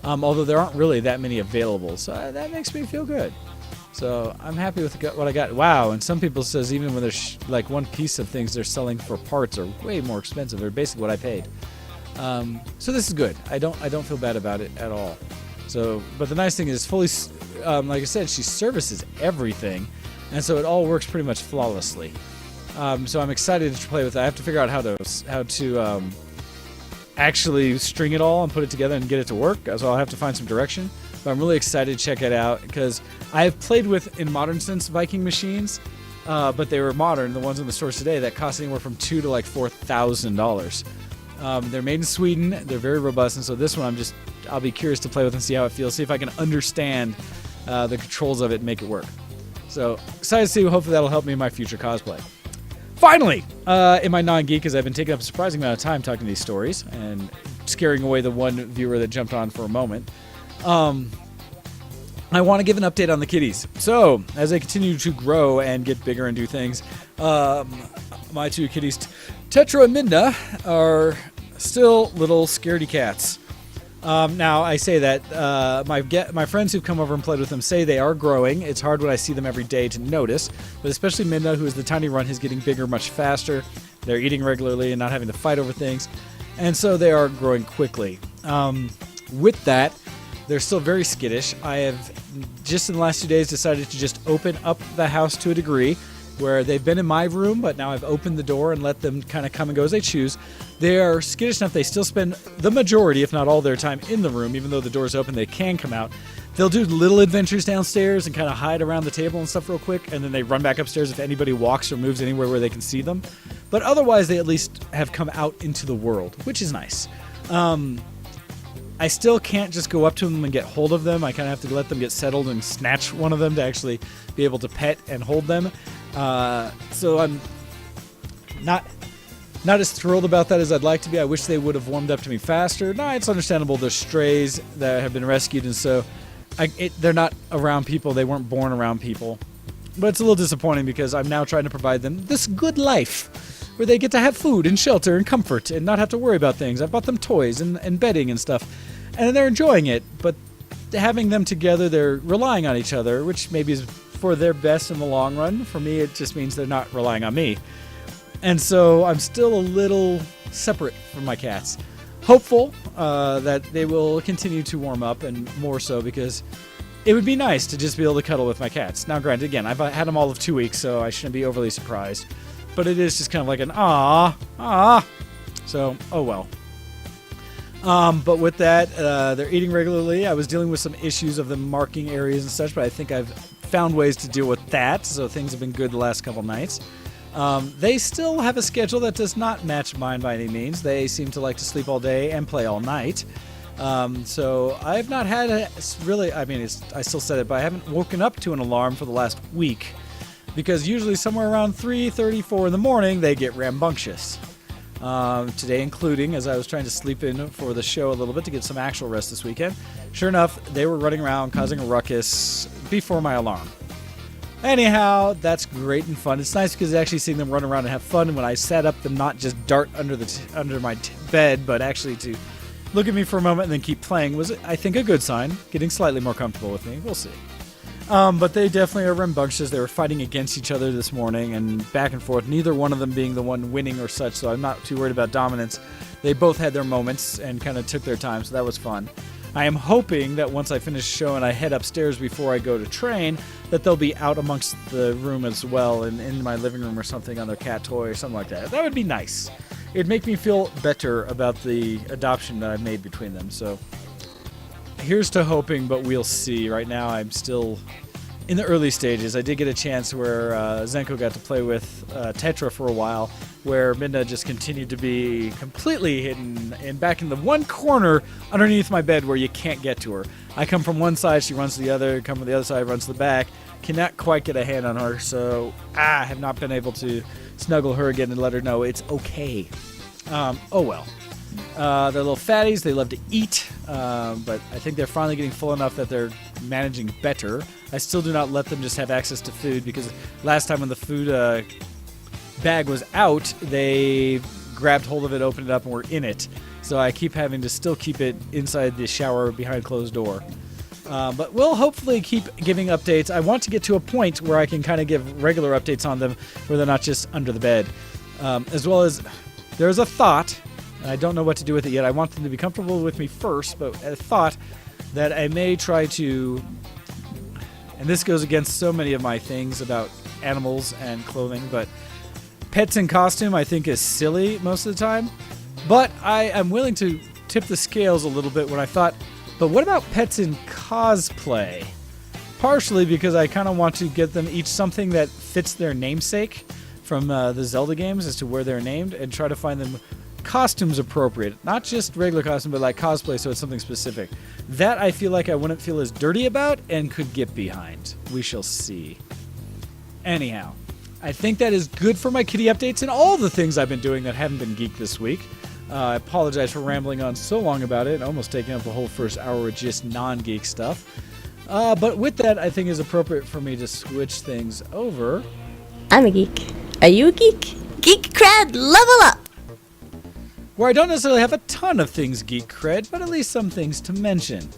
Although there aren't really that many available, so that makes me feel good. So I'm happy with what I got. Wow, and some people says even when there's like one piece of things they're selling for parts are way more expensive. They're basically what I paid. So this is good. I don't feel bad about it at all. So, but the nice thing is fully, like I said, she services everything, and so it all works pretty much flawlessly. So I'm excited to play with it. I have to figure out how to actually string it all and put it together and get it to work. So I'll have to find some direction. But I'm really excited to check it out because I have played with, in modern sense, Viking machines, but they were modern. The ones in the stores today that cost anywhere from $2,000 to like $4,000. They're made in Sweden. They're very robust, and so this one I'll be curious to play with and see how it feels. See if I can understand the controls of it and make it work. So excited to see. Hopefully that'll help me in my future cosplay. Finally, in my non-geek, because I've been taking up a surprising amount of time talking these stories and scaring away the one viewer that jumped on for a moment. I want to give an update on the kitties. So, as they continue to grow and get bigger and do things, my two kitties, Tetra and Midna, are still little scaredy cats. Now, I say that my friends who've come over and played with them say they are growing. It's hard when I see them every day to notice, but especially Midna, who is the tiny runt, is getting bigger much faster. They're eating regularly and not having to fight over things, and so they are growing quickly. With that, they're still very skittish. I have, just in the last 2 days, decided to just open up the house to a degree where they've been in my room, but now I've opened the door and let them kind of come and go as they choose. They are skittish enough. They still spend the majority, if not all their time in the room, even though the door's open, they can come out. They'll do little adventures downstairs and kind of hide around the table and stuff real quick, and then they run back upstairs if anybody walks or moves anywhere where they can see them. But otherwise, they at least have come out into the world, which is nice. I still can't just go up to them and get hold of them. I kind of have to let them get settled and snatch one of them to actually be able to pet and hold them. So I'm not as thrilled about that as I'd like to be. I wish they would have warmed up to me faster. No, it's understandable. They're strays that have been rescued, and so they're not around people. They weren't born around people. But it's a little disappointing because I'm now trying to provide them this good life where they get to have food and shelter and comfort and not have to worry about things. I've bought them toys and bedding and stuff, and they're enjoying it. But having them together, they're relying on each other, which maybe is for their best in the long run. For me, it just means they're not relying on me. And so I'm still a little separate from my cats. Hopeful that they will continue to warm up, and more so because it would be nice to just be able to cuddle with my cats. Now, granted, again, I've had them all of 2 weeks, so I shouldn't be overly surprised. But it is just kind of like an ah. So, oh well. But with that, they're eating regularly. I was dealing with some issues of them marking areas and such, but I think I've found ways to deal with that, so things have been good the last couple nights. They still have a schedule that does not match mine by any means. They seem to like to sleep all day and play all night. So I have not had I still said it, but I haven't woken up to an alarm for the last week because usually somewhere around 3:34 in the morning they get rambunctious. Today including, as I was trying to sleep in for the show a little bit to get some actual rest this weekend. Sure enough, they were running around causing a ruckus before my alarm. Anyhow, that's great and fun. It's nice because actually seeing them run around and have fun, and when I sat up, them not just dart under my bed, but actually to look at me for a moment and then keep playing was, I think, a good sign. Getting slightly more comfortable with me. We'll see. But they definitely are rambunctious. They were fighting against each other this morning and back and forth, neither one of them being the one winning or such, so I'm not too worried about dominance. They both had their moments and kind of took their time, so that was fun. I am hoping that once I finish the show and I head upstairs before I go to train, that they'll be out amongst the room as well and in my living room or something on their cat toy or something like that. That would be nice. It'd make me feel better about the adoption that I've made between them. So here's to hoping, but we'll see. Right now I'm still in the early stages. I did get a chance where Zenko got to play with Tetra for a while, where Midna just continued to be completely hidden and back in the one corner underneath my bed where you can't get to her. I come from one side, she runs to the other, come from the other side, runs to the back. Cannot quite get a hand on her, so I have not been able to snuggle her again and let her know it's okay. Oh well. They're little fatties. They love to eat, but I think they're finally getting full enough that they're managing better. I still do not let them just have access to food because last time when the food bag was out, they grabbed hold of it, opened it up, and were in it. So I keep having to still keep it inside the shower behind closed door. But we'll hopefully keep giving updates. I want to get to a point where I can kind of give regular updates on them where they're not just under the bed. As well as there's a thought, and I don't know what to do with it yet. I want them to be comfortable with me first, but a thought that I may try to, and this goes against so many of my things about animals and clothing, but pets in costume I think is silly most of the time. But I am willing to tip the scales a little bit when I thought, but what about pets in cosplay? Partially because I kind of want to get them each something that fits their namesake from the Zelda games as to where they're named and try to find them costumes appropriate. Not just regular costume, but like cosplay, so it's something specific. That I feel like I wouldn't feel as dirty about and could get behind. We shall see. Anyhow, I think that is good for my kitty updates and all the things I've been doing that haven't been geek this week. I apologize for rambling on so long about it, almost taking up the whole first hour with just non-geek stuff. But with that, I think it's appropriate for me to switch things over. I'm a geek. Are you a geek? Geek cred, level up! Where I don't necessarily have a ton of things geek cred, but at least some things to mention.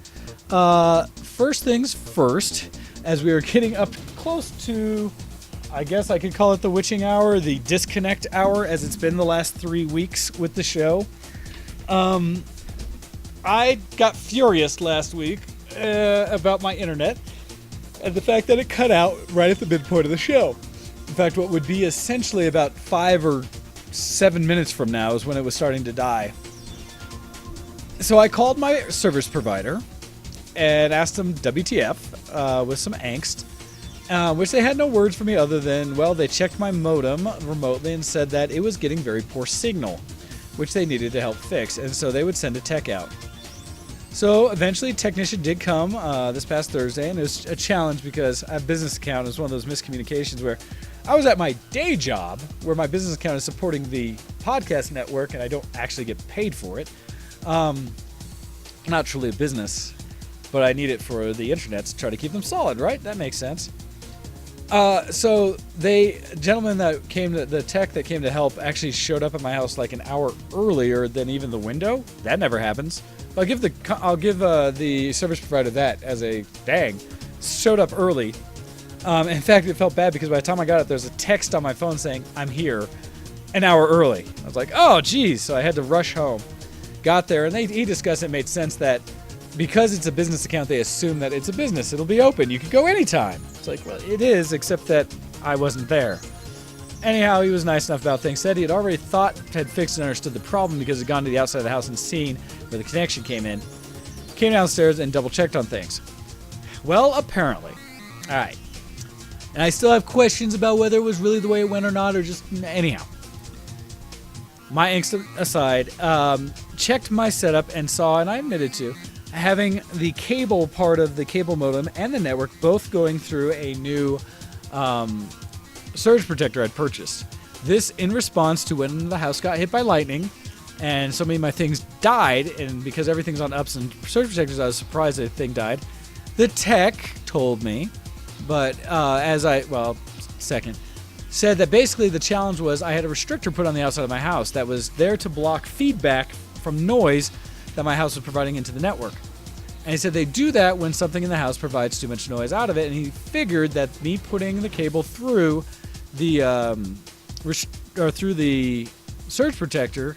First things first, as we are getting up close to, I guess I could call it the witching hour, the disconnect hour, as it's been the last 3 weeks with the show. I got furious last week about my internet and the fact that it cut out right at the midpoint of the show. In fact, what would be essentially about 5 or 7 minutes from now is when it was starting to die. So I called my service provider and asked them WTF with some angst. Which they had no words for me other than, well, they checked my modem remotely and said that it was getting very poor signal, which they needed to help fix, and so they would send a tech out. So eventually a technician did come this past Thursday, and it was a challenge because a business account is one of those miscommunications where I was at my day job, where my business account is supporting the podcast network, and I don't actually get paid for it. Not truly a business, but I need it for the internet to try to keep them solid, right? That makes sense. So the gentleman that came, the tech that came to help, actually showed up at my house like an hour earlier than even the window. That never happens. I'll give the service provider that as a dang. Showed up early. In fact, it felt bad because by the time I got it, there's a text on my phone saying I'm here, an hour early. I was like, oh geez, so I had to rush home. Got there, and he discussed it made sense that because it's a business account, they assume that it's a business. It'll be open. You can go anytime. It's like, well, it is, except that I wasn't there. Anyhow, he was nice enough about things. Said he had already had fixed and understood the problem because he'd gone to the outside of the house and seen where the connection came in. Came downstairs and double-checked on things. Well, apparently. All right. And I still have questions about whether it was really the way it went or not, or just anyhow. My angst aside, checked my setup and saw, and I admitted to, having the cable part of the cable modem and the network both going through a new surge protector I'd purchased. This in response to when the house got hit by lightning and so many of my things died, and because everything's on ups and surge protectors, I was surprised the thing died. The tech told me, but said that basically the challenge was I had a restrictor put on the outside of my house that was there to block feedback from noise that my house was providing into the network. And he said they do that when something in the house provides too much noise out of it, and he figured that me putting the cable through the through the surge protector,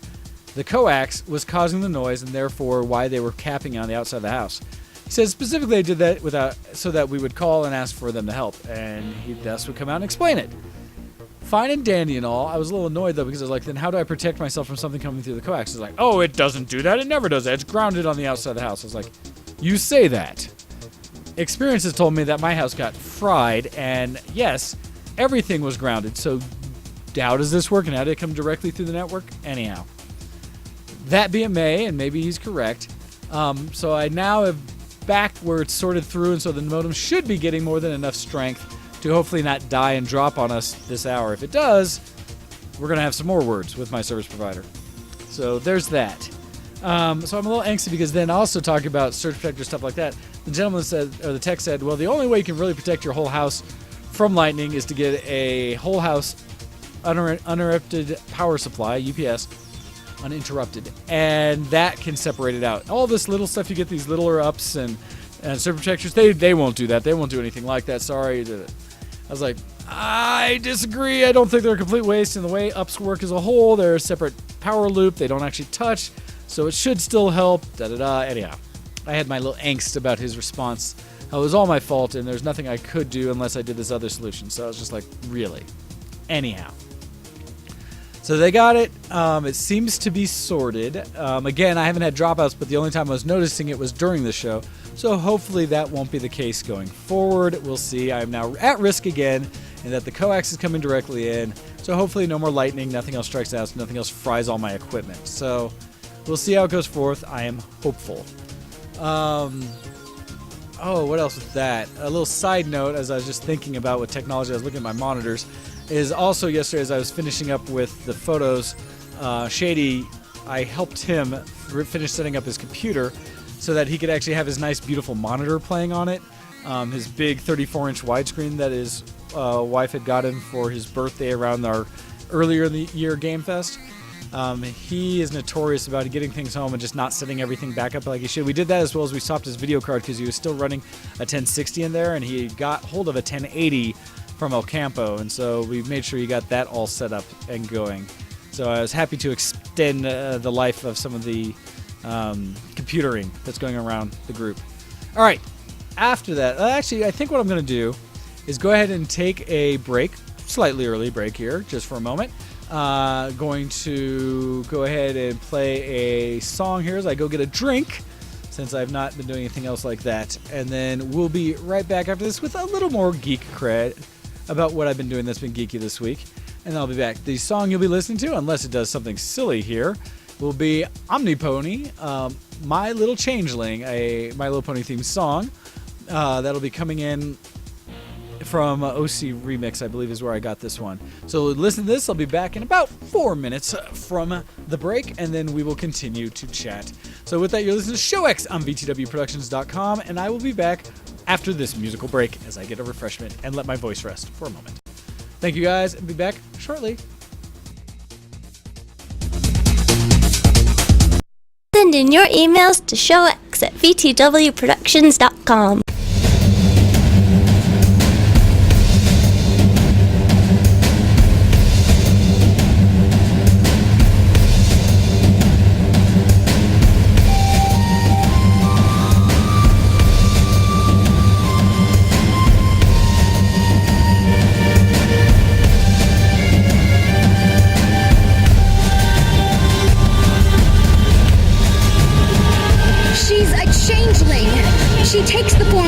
the coax, was causing the noise, and therefore why they were capping on the outside of the house. He says specifically they did that so that we would call and ask for them to help, and he thus would come out and explain it. Fine and dandy and all. I was a little annoyed though, because I was like, then how do I protect myself from something coming through the coax? He's like, oh, it doesn't do that. It never does that. It's grounded on the outside of the house. I was like, you say that. Experience has told me that my house got fried, and yes, everything was grounded. So how does this work, and how did it come directly through the network? Anyhow, that be it may, and maybe he's correct. So I now have back where it's sorted through, and so the modem should be getting more than enough strength to hopefully not die and drop on us this hour. If it does, we're going to have some more words with my service provider. So there's that. So I'm a little angsty because then also talking about surge protector, stuff like that, the gentleman said, or the tech said, well, the only way you can really protect your whole house from lightning is to get a whole house uninterrupted power supply, UPS, uninterrupted, and that can separate it out. All this little stuff, you get these littler ups and surge protectors, they won't do that. They won't do anything like that. Sorry. I was like, I disagree. I don't think they're a complete waste. In the way ups work as a whole, they're a separate power loop. They don't actually touch, so it should still help. Anyhow, I had my little angst about his response. It was all my fault, and there's nothing I could do unless I did this other solution. So I was just like, really? Anyhow. So they got it. It seems to be sorted. Again, I haven't had dropouts, but the only time I was noticing it was during the show. So hopefully that won't be the case going forward. We'll see. I'm now at risk again, and that the coax is coming directly in. So hopefully no more lightning, nothing else strikes out, nothing else fries all my equipment. So we'll see how it goes forth. I am hopeful. What else with that? A little side note, as I was just thinking about with technology, I was looking at my monitors, is also yesterday as I was finishing up with the photos, Shady, I helped him finish setting up his computer so that he could actually have his nice, beautiful monitor playing on it. His big 34-inch widescreen that his wife had got him for his birthday around our earlier in the year Game Fest. He is notorious about getting things home and just not setting everything back up like he should. We did that as well as we swapped his video card because he was still running a 1060 in there, and he got hold of a 1080 from El Campo, and so we made sure he got that all set up and going. So I was happy to extend the life of some of the computering that's going around the group. All right, after that, actually, I think what I'm going to do is go ahead and take a break, slightly early break here, just for a moment. Going to go ahead and play a song here as I go get a drink, since I've not been doing anything else like that. And then we'll be right back after this with a little more geek cred about what I've been doing that's been geeky this week. And I'll be back. The song you'll be listening to, unless it does something silly here, will be Omnipony, My Little Changeling, a My Little Pony themed song. That'll be coming in from OC Remix, I believe is where I got this one. So listen to this. I'll be back in about 4 minutes from the break, and then we will continue to chat. So with that, you're listening to Show X on VTWProductions.com, and I will be back after this musical break as I get a refreshment and let my voice rest for a moment. Thank you guys, and be back shortly. Send in your emails to showx@vtwproductions.com. She takes the form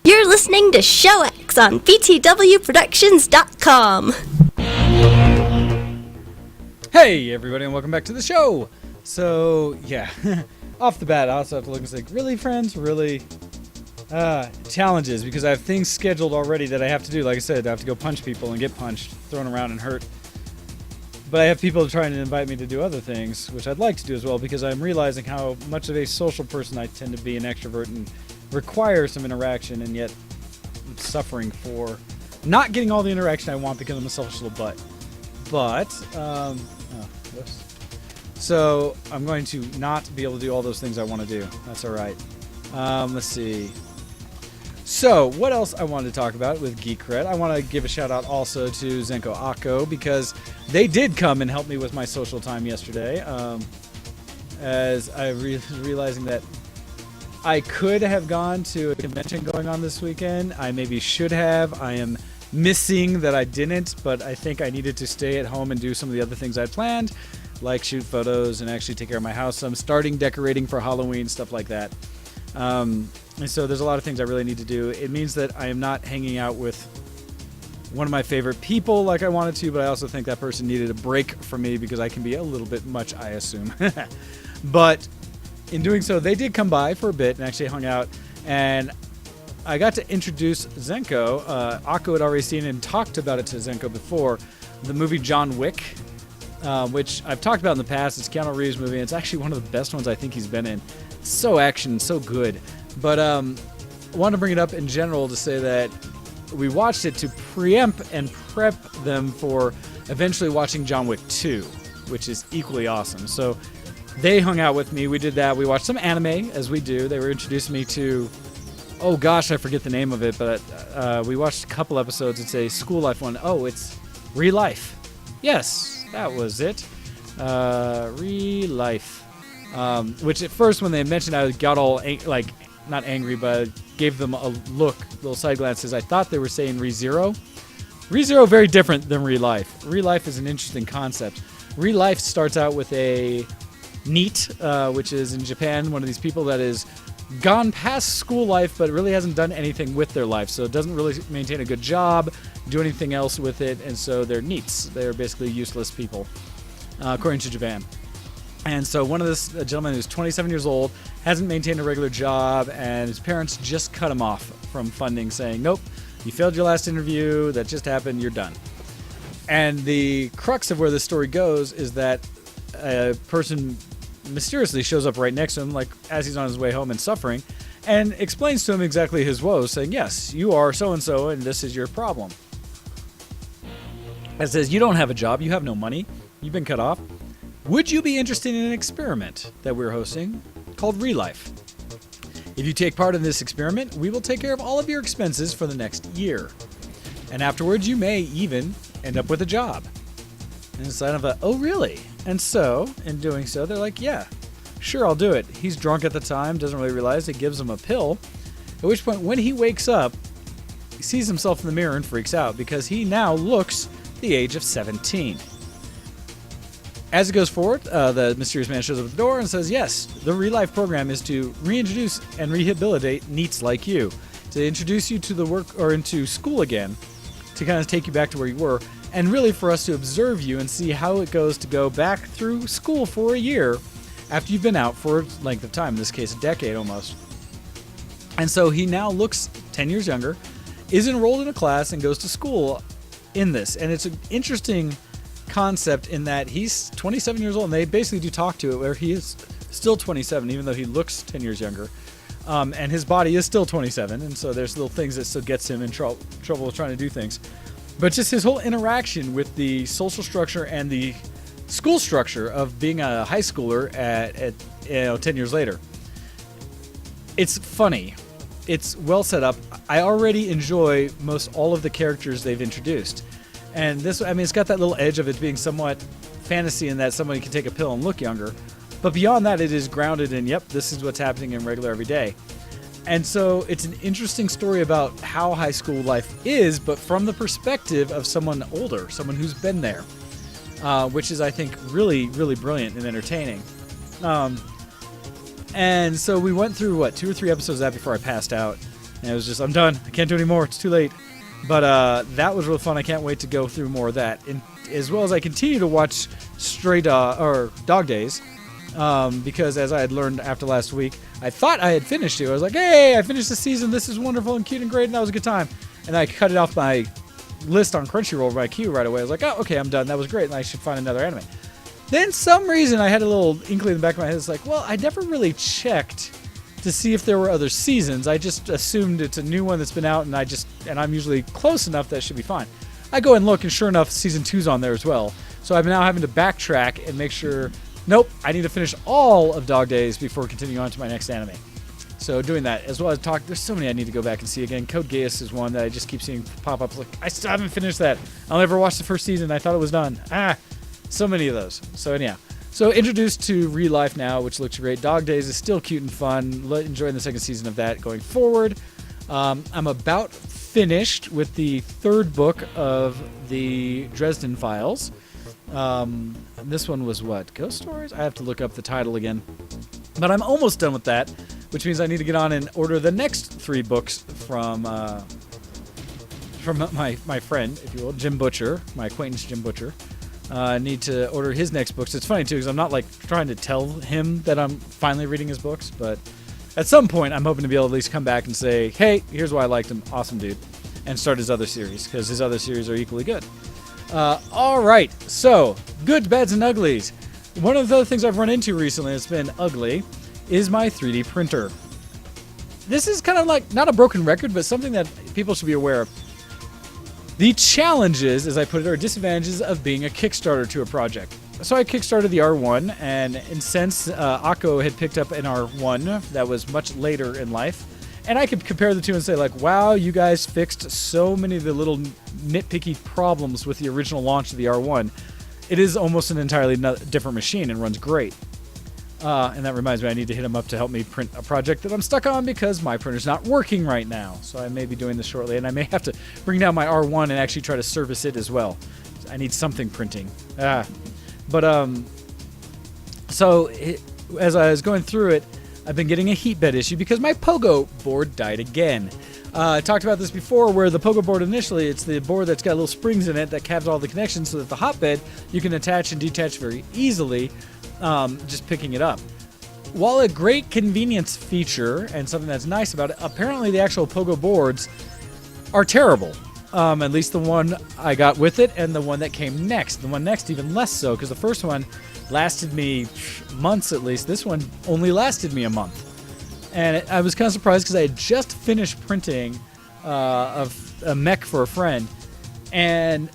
You're listening to Show X on VTWProductions.com. Hey, everybody, and welcome back to the show. So, yeah, off the bat, I also have to look and say, really, friends? Really? Challenges, because I have things scheduled already that I have to do. Like I said, I have to go punch people and get punched, thrown around and hurt. But I have people trying to invite me to do other things, which I'd like to do as well, because I'm realizing how much of a social person I tend to be, an extrovert, and require some interaction, and yet I'm suffering for not getting all the interaction I want because I'm a selfish little butt. But, whoops. So I'm going to not be able to do all those things I want to do. That's all right. Let's see. So, what else I wanted to talk about with Geek Cred? I want to give a shout out also to Zenko Akko, because they did come and help me with my social time yesterday. As I was realizing that I could have gone to a convention going on this weekend. I maybe should have. I am missing that I didn't, but I think I needed to stay at home and do some of the other things I planned, like shoot photos and actually take care of my house. I'm starting decorating for Halloween, stuff like that. And so there's a lot of things I really need to do. It means that I am not hanging out with one of my favorite people like I wanted to, but I also think that person needed a break from me because I can be a little bit much, I assume. But in doing so, they did come by for a bit and actually hung out, and I got to introduce Zenko. Akko had already seen and talked about it to Zenko before, the movie John Wick, which I've talked about in the past. It's a Keanu Reeves movie, and it's actually one of the best ones I think he's been in. So action, so good. But I wanted to bring it up in general to say that we watched it to preempt and prep them for eventually watching John Wick 2, which is equally awesome. So they hung out with me. We did that. We watched some anime, as we do. They were introducing me to, oh gosh, I forget the name of it, but we watched a couple episodes. It's a school life one. Oh, it's Real Life. Yes, that was it. Real Life. Which at first when they mentioned, I got all not angry, but gave them a look, little side glances. I thought they were saying ReZero. ReZero, very different than Real Life. Real Life is an interesting concept. Real Life starts out with a NEET, which is in Japan, one of these people that is gone past school life, but really hasn't done anything with their life. So it doesn't really maintain a good job, do anything else with it, and so they're NEETs. They're basically useless people, according to Japan. And so one of this gentleman who's 27 years old, hasn't maintained a regular job, and his parents just cut him off from funding, saying, nope, you failed your last interview, that just happened, you're done. And the crux of where this story goes is that a person mysteriously shows up right next to him, like as he's on his way home and suffering, and explains to him exactly his woes, saying, yes, you are so-and-so, and this is your problem. It says, you don't have a job, you have no money, you've been cut off. Would you be interested in an experiment that we're hosting called Relife? If you take part in this experiment, we will take care of all of your expenses for the next year. And afterwards, you may even end up with a job. And it's kind of a, oh, really? And so, in doing so, they're like, yeah, sure, I'll do it. He's drunk at the time, doesn't really realize it, gives him a pill. At which point, when he wakes up, he sees himself in the mirror and freaks out because he now looks the age of 17. As it goes forward, the mysterious man shows up at the door and says, yes, the Relife program is to reintroduce and rehabilitate NEETs like you, to introduce you to the work or into school again, to kind of take you back to where you were, and really for us to observe you and see how it goes to go back through school for a year after you've been out for a length of time, in this case, a decade almost. And so he now looks 10 years younger, is enrolled in a class, and goes to school in this. And it's an interesting concept in that he's 27 years old, and they basically do talk to it where he is still 27, even though he looks 10 years younger. And his body is still 27, and so there's little things that still gets him in trouble with trying to do things. But just his whole interaction with the social structure and the school structure of being a high schooler at 10 years later. It's funny. It's well set up. I already enjoy most all of the characters they've introduced. And this, I mean, it's got that little edge of it being somewhat fantasy in that somebody can take a pill and look younger. But beyond that, it is grounded in, yep, this is what's happening in regular everyday. And so it's an interesting story about how high school life is, but from the perspective of someone older, someone who's been there, which is, I think, really, really brilliant and entertaining. And so we went through, 2 or 3 episodes of that before I passed out. And it was just, I'm done. I can't do any more. It's too late. But that was real fun. I can't wait to go through more of that. And as well as I continue to watch Dog Days, because as I had learned after last week, I thought I had finished it. I was like, hey, I finished the season. This is wonderful and cute and great, and that was a good time. And I cut it off my list on Crunchyroll, my queue right away. I was like, oh, okay, I'm done. That was great, and I should find another anime. Then some reason I had a little inkling in the back of my head. It's like, well, I never really checked to see if there were other seasons. I just assumed it's a new one that's been out, and I'm usually close enough that it should be fine. I go and look, and sure enough, season 2's on there as well. So I'm now having to backtrack and make sure, nope, I need to finish all of Dog Days before continuing on to my next anime. So doing that, as well as there's so many I need to go back and see again. Code Geass is one that I just keep seeing pop up. Like, I still haven't finished that. I'll never watch the first season. I thought it was done. So many of those. So anyhow. So introduced to Relife now, which looks great. Dog Days is still cute and fun. Enjoying the second season of that going forward. I'm about finished with the 3rd book of the Dresden Files. This one was what? Ghost Stories? I have to look up the title again. But I'm almost done with that, which means I need to get on and order the next 3 books from my friend, if you will, Jim Butcher, my acquaintance Jim Butcher. I need to order his next books. It's funny, too, because I'm not, trying to tell him that I'm finally reading his books, but at some point, I'm hoping to be able to at least come back and say, hey, here's why I liked him. Awesome dude. And start his other series, because his other series are equally good. All right. So, good, bads, and uglies. One of the other things I've run into recently that's been ugly is my 3D printer. This is kind of like, not a broken record, but something that people should be aware of. The challenges, as I put it, are disadvantages of being a Kickstarter to a project. So I kickstarted the R1, and since Akko had picked up an R1 that was much later in life, and I could compare the two and say, wow, you guys fixed so many of the little nitpicky problems with the original launch of the R1. It is almost an entirely different machine and runs great. And that reminds me, I need to hit him up to help me print a project that I'm stuck on because my printer's not working right now. So I may be doing this shortly, and I may have to bring down my R1 and actually try to service it as well. I need something printing. As I was going through it, I've been getting a heat bed issue because my Pogo board died again. I talked about this before, where the Pogo board initially, it's the board that's got little springs in it that calves all the connections so that the hotbed you can attach and detach very easily. just picking it up. While a great convenience feature and something that's nice about it, apparently the actual Pogo boards are terrible. At least the one I got with it and the one that came next. The one next even less so, because the first one lasted me months at least. This one only lasted me a month. And I was kind of surprised because I had just finished printing of a mech for a friend, and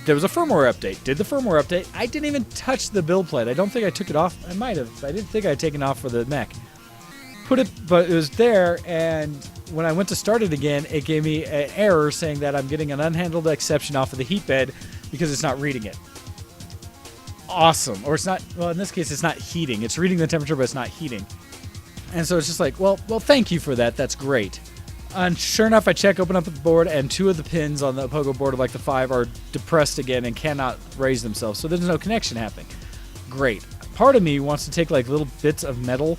there was a firmware update. Did the firmware update. I didn't even touch the build plate. I don't think I took it off. I might have. I didn't think I had taken it off for the mech. But it was there, and when I went to start it again, it gave me an error saying that I'm getting an unhandled exception off of the heat bed because it's not reading it. Awesome. Or it's not, well, in this case, it's not heating. It's reading the temperature, but it's not heating. And so it's just like, well, thank you for that. That's great. And sure enough, I open up the board, and 2 of the pins on the Pogo board of like the 5 are depressed again and cannot raise themselves. So there's no connection happening. Great. Part of me wants to take like little bits of metal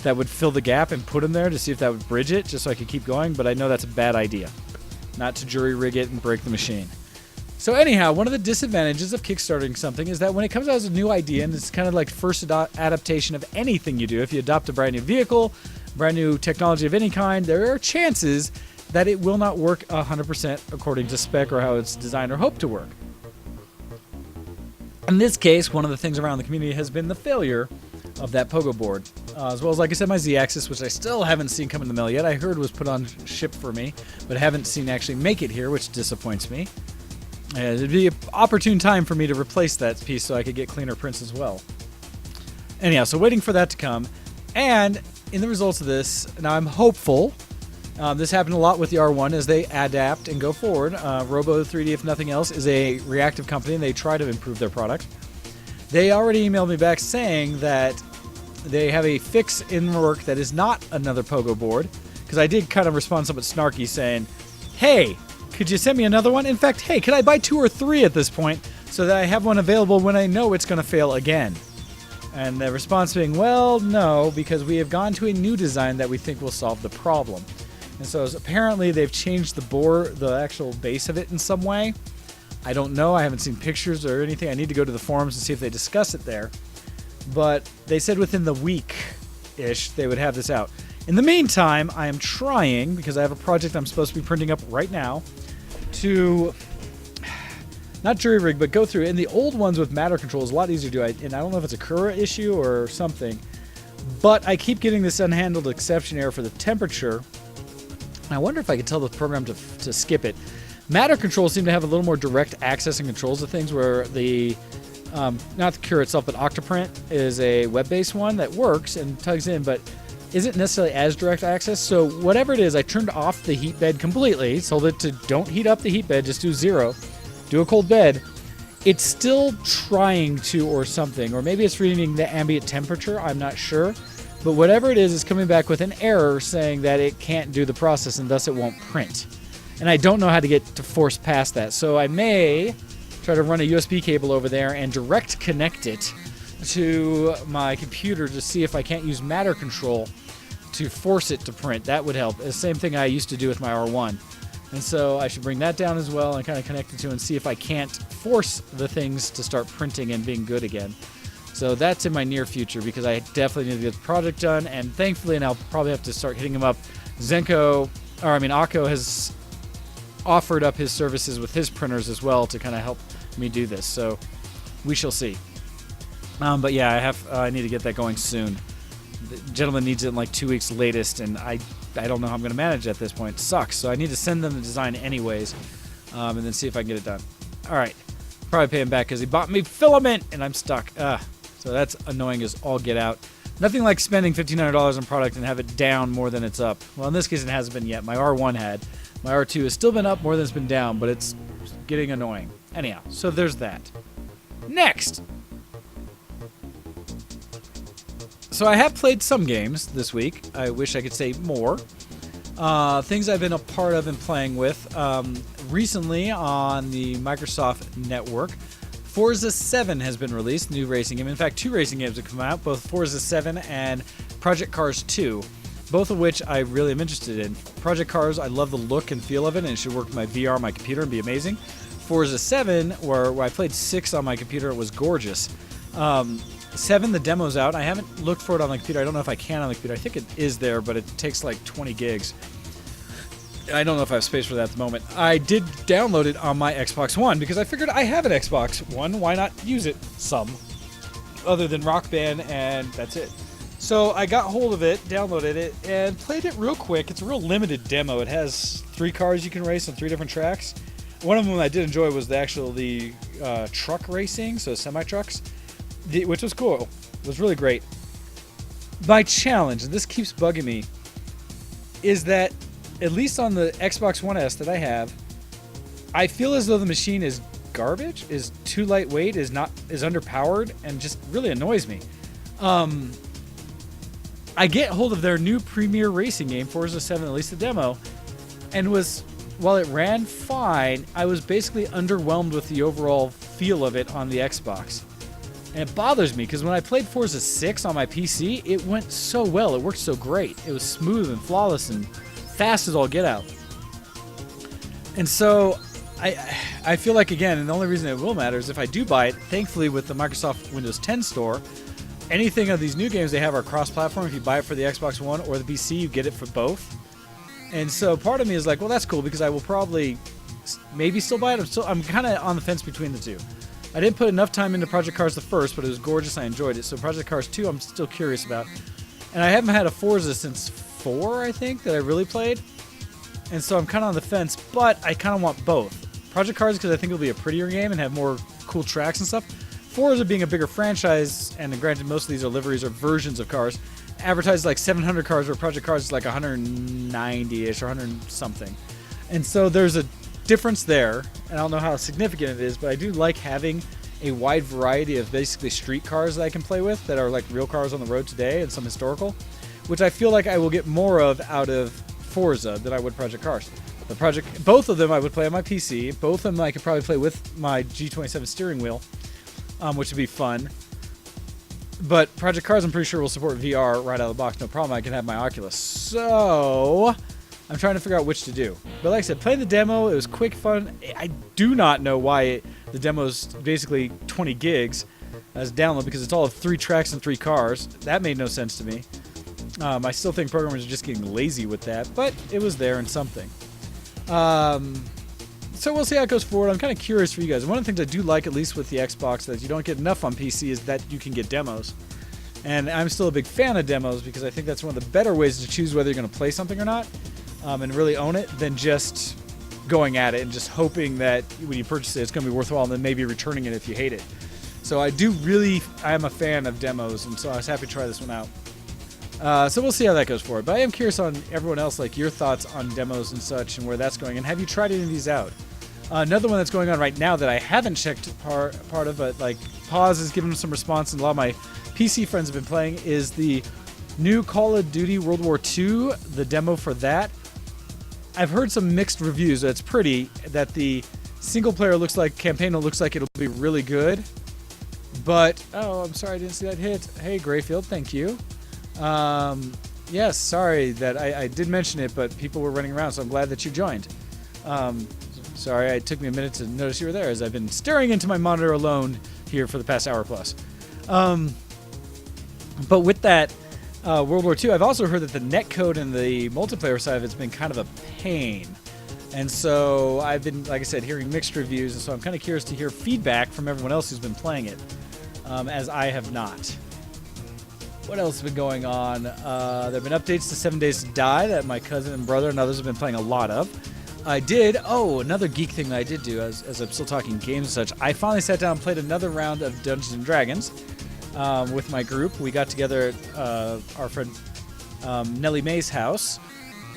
that would fill the gap and put them there to see if that would bridge it, just so I could keep going. But I know that's a bad idea. Not to jury rig it and break the machine. So anyhow, one of the disadvantages of kickstarting something is that when it comes out as a new idea, and it's kind of like first adaptation of anything you do, if you adopt a brand new vehicle, brand new technology of any kind, there are chances that it will not work 100% according to spec or how it's designed or hoped to work. In this case, one of the things around the community has been the failure of that Pogo board, as well as, like I said, my Z-Axis, which I still haven't seen come in the mail yet. I heard was put on ship for me, but haven't seen actually make it here, which disappoints me. It'd be an opportune time for me to replace that piece so I could get cleaner prints as well. Anyhow, so waiting for that to come. And in the results of this, now I'm hopeful. This happened a lot with the R1 as they adapt and go forward. Robo 3D, if nothing else, is a reactive company, and they try to improve their product. They already emailed me back saying that they have a fix in work that is not another Pogo board, because I did kind of respond somewhat snarky saying, hey, could you send me another one? In fact, hey, could I buy 2 or 3 at this point so that I have one available when I know it's going to fail again? And the response being, well, no, because we have gone to a new design that we think will solve the problem. And so apparently they've changed the actual base of it in some way. I don't know. I haven't seen pictures or anything. I need to go to the forums and see if they discuss it there. But they said within the week-ish they would have this out. In the meantime, I am trying, because I have a project I'm supposed to be printing up right now, to not jury rig, but go through. And the old ones with matter control is a lot easier to do. And I don't know if it's a Cura issue or something, but I keep getting this unhandled exception error for the temperature. And I wonder if I could tell the program to skip it. Matter controls seem to have a little more direct access and controls of things, where the not the Cura itself, but Octoprint is a web-based one that works and tugs in, but isn't necessarily as direct access. So whatever it is, I turned off the heat bed completely, told it to don't heat up the heat bed, just do 0, do a cold bed. It's still trying to, or something, or maybe it's reading the ambient temperature, I'm not sure. But whatever it is, it's coming back with an error saying that it can't do the process and thus it won't print. And I don't know how to get to force past that. So I may try to run a USB cable over there and direct connect it to my computer to see if I can't use matter control to force it to print. That would help. The same thing I used to do with my R1. And so I should bring that down as well and kind of connect it to and see if I can't force the things to start printing and being good again. So that's in my near future, because I definitely need to get the project done. And thankfully, and I'll probably have to start hitting them up, Akko has offered up his services with his printers as well to kind of help me do this. So we shall see. But yeah, I need to get that going soon. The gentleman needs it in like 2 weeks latest, and I don't know how I'm going to manage it at this point. It sucks. So I need to send them the design anyways, and then see if I can get it done. All right. Probably pay him back because he bought me filament, and I'm stuck. So that's annoying as all get out. Nothing like spending $1,500 on product and have it down more than it's up. Well, in this case, it hasn't been yet. My R1 had. My R2 has still been up more than it's been down, but it's getting annoying. Anyhow, so there's that. Next! So I have played some games this week. I wish I could say more. Things I've been a part of and playing with. Recently on the Microsoft Network, Forza 7 has been released, new racing game. In fact, 2 racing games have come out, both Forza 7 and Project Cars 2, both of which I really am interested in. Project Cars, I love the look and feel of it, and it should work with my VR, my computer, and be amazing. Forza 7, where I played 6 on my computer, it was gorgeous. 7, the demo's out. I haven't looked for it on the computer. I don't know if I can on the computer. I think it is there, but it takes like 20 gigs. I don't know if I have space for that at the moment. I did download it on my Xbox One because I figured I have an Xbox One. Why not use it some? Other than Rock Band, and that's it. So I got hold of it, downloaded it, and played it real quick. It's a real limited demo. It has 3 cars you can race on 3 different tracks. One of them I did enjoy was the truck racing, so semi-trucks, which was cool. It was really great. My challenge, and this keeps bugging me, is that at least on the Xbox One S that I have, I feel as though the machine is garbage, is too lightweight, is underpowered, and just really annoys me. I get hold of their new premier racing game, Forza 7, at least the demo, and while it ran fine, I was basically underwhelmed with the overall feel of it on the Xbox. And it bothers me because when I played Forza 6 on my PC, it went so well. It worked so great. It was smooth and flawless and fast as all get out. And so I feel like, again, and the only reason it will matter is if I do buy it, thankfully with the Microsoft Windows 10 store, anything of these new games they have are cross-platform. If you buy it for the Xbox One or the PC, you get it for both. And so part of me is like, well, that's cool because I will probably maybe still buy it. I'm kind of on the fence between the two. I didn't put enough time into Project Cars the first, but it was gorgeous. I enjoyed it. So Project Cars 2, I'm still curious about. And I haven't had a Forza since 4, I think, that I really played. And so I'm kind of on the fence, but I kind of want both. Project Cars because I think it'll be a prettier game and have more cool tracks and stuff. Forza being a bigger franchise, and granted most of these are liveries or versions of cars, advertised like 700 cars, where Project Cars is like 190-ish or 100 something. And so there's a difference there, and I don't know how significant it is, but I do like having a wide variety of basically street cars that I can play with that are like real cars on the road today and some historical, which I feel like I will get more of out of Forza than I would Project Cars. Both of them I would play on my PC. Both of them I could probably play with my G27 steering wheel, which would be fun. But Project Cars I'm pretty sure will support VR right out of the box, no problem. I can have my Oculus. So I'm trying to figure out which to do. But like I said, playing the demo, it was quick, fun. I do not know why the demo is basically 20 gigs as download because it's all of 3 tracks and 3 cars. That made no sense to me. I still think programmers are just getting lazy with that, but it was there and something. So we'll see how it goes forward. I'm kind of curious for you guys. One of the things I do like, at least with the Xbox, that you don't get enough on PC is that you can get demos. And I'm still a big fan of demos because I think that's one of the better ways to choose whether you're going to play something or not, and really own it, than just going at it and just hoping that when you purchase it, it's going to be worthwhile and then maybe returning it if you hate it. So I am a fan of demos, and so I was happy to try this one out. So we'll see how that goes forward. But I am curious on everyone else, like your thoughts on demos and such and where that's going. And have you tried any of these out? Another one that's going on right now that I haven't checked part of, but like Pause is giving them some response, and a lot of my PC friends have been playing, is the new Call of Duty World War II, the demo for that. I've heard some mixed reviews. It's pretty, that the single player campaign looks like it'll be really good. But, oh, I'm sorry I didn't see that hit. Hey, Grayfield, thank you. Yes, sorry that I did mention it, but people were running around, so I'm glad that you joined. Sorry, it took me a minute to notice you were there, as I've been staring into my monitor alone here for the past hour plus. But with that World War II, I've also heard that the netcode and the multiplayer side of it's been kind of a pain. And so I've been, like I said, hearing mixed reviews, and so I'm kind of curious to hear feedback from everyone else who's been playing it, as I have not. What else has been going on? There have been updates to 7 Days to Die that my cousin and brother and others have been playing a lot of. Another geek thing that I did do, as I'm still talking games and such, I finally sat down and played another round of Dungeons & Dragons with my group. We got together at our friend Nellie Mae's house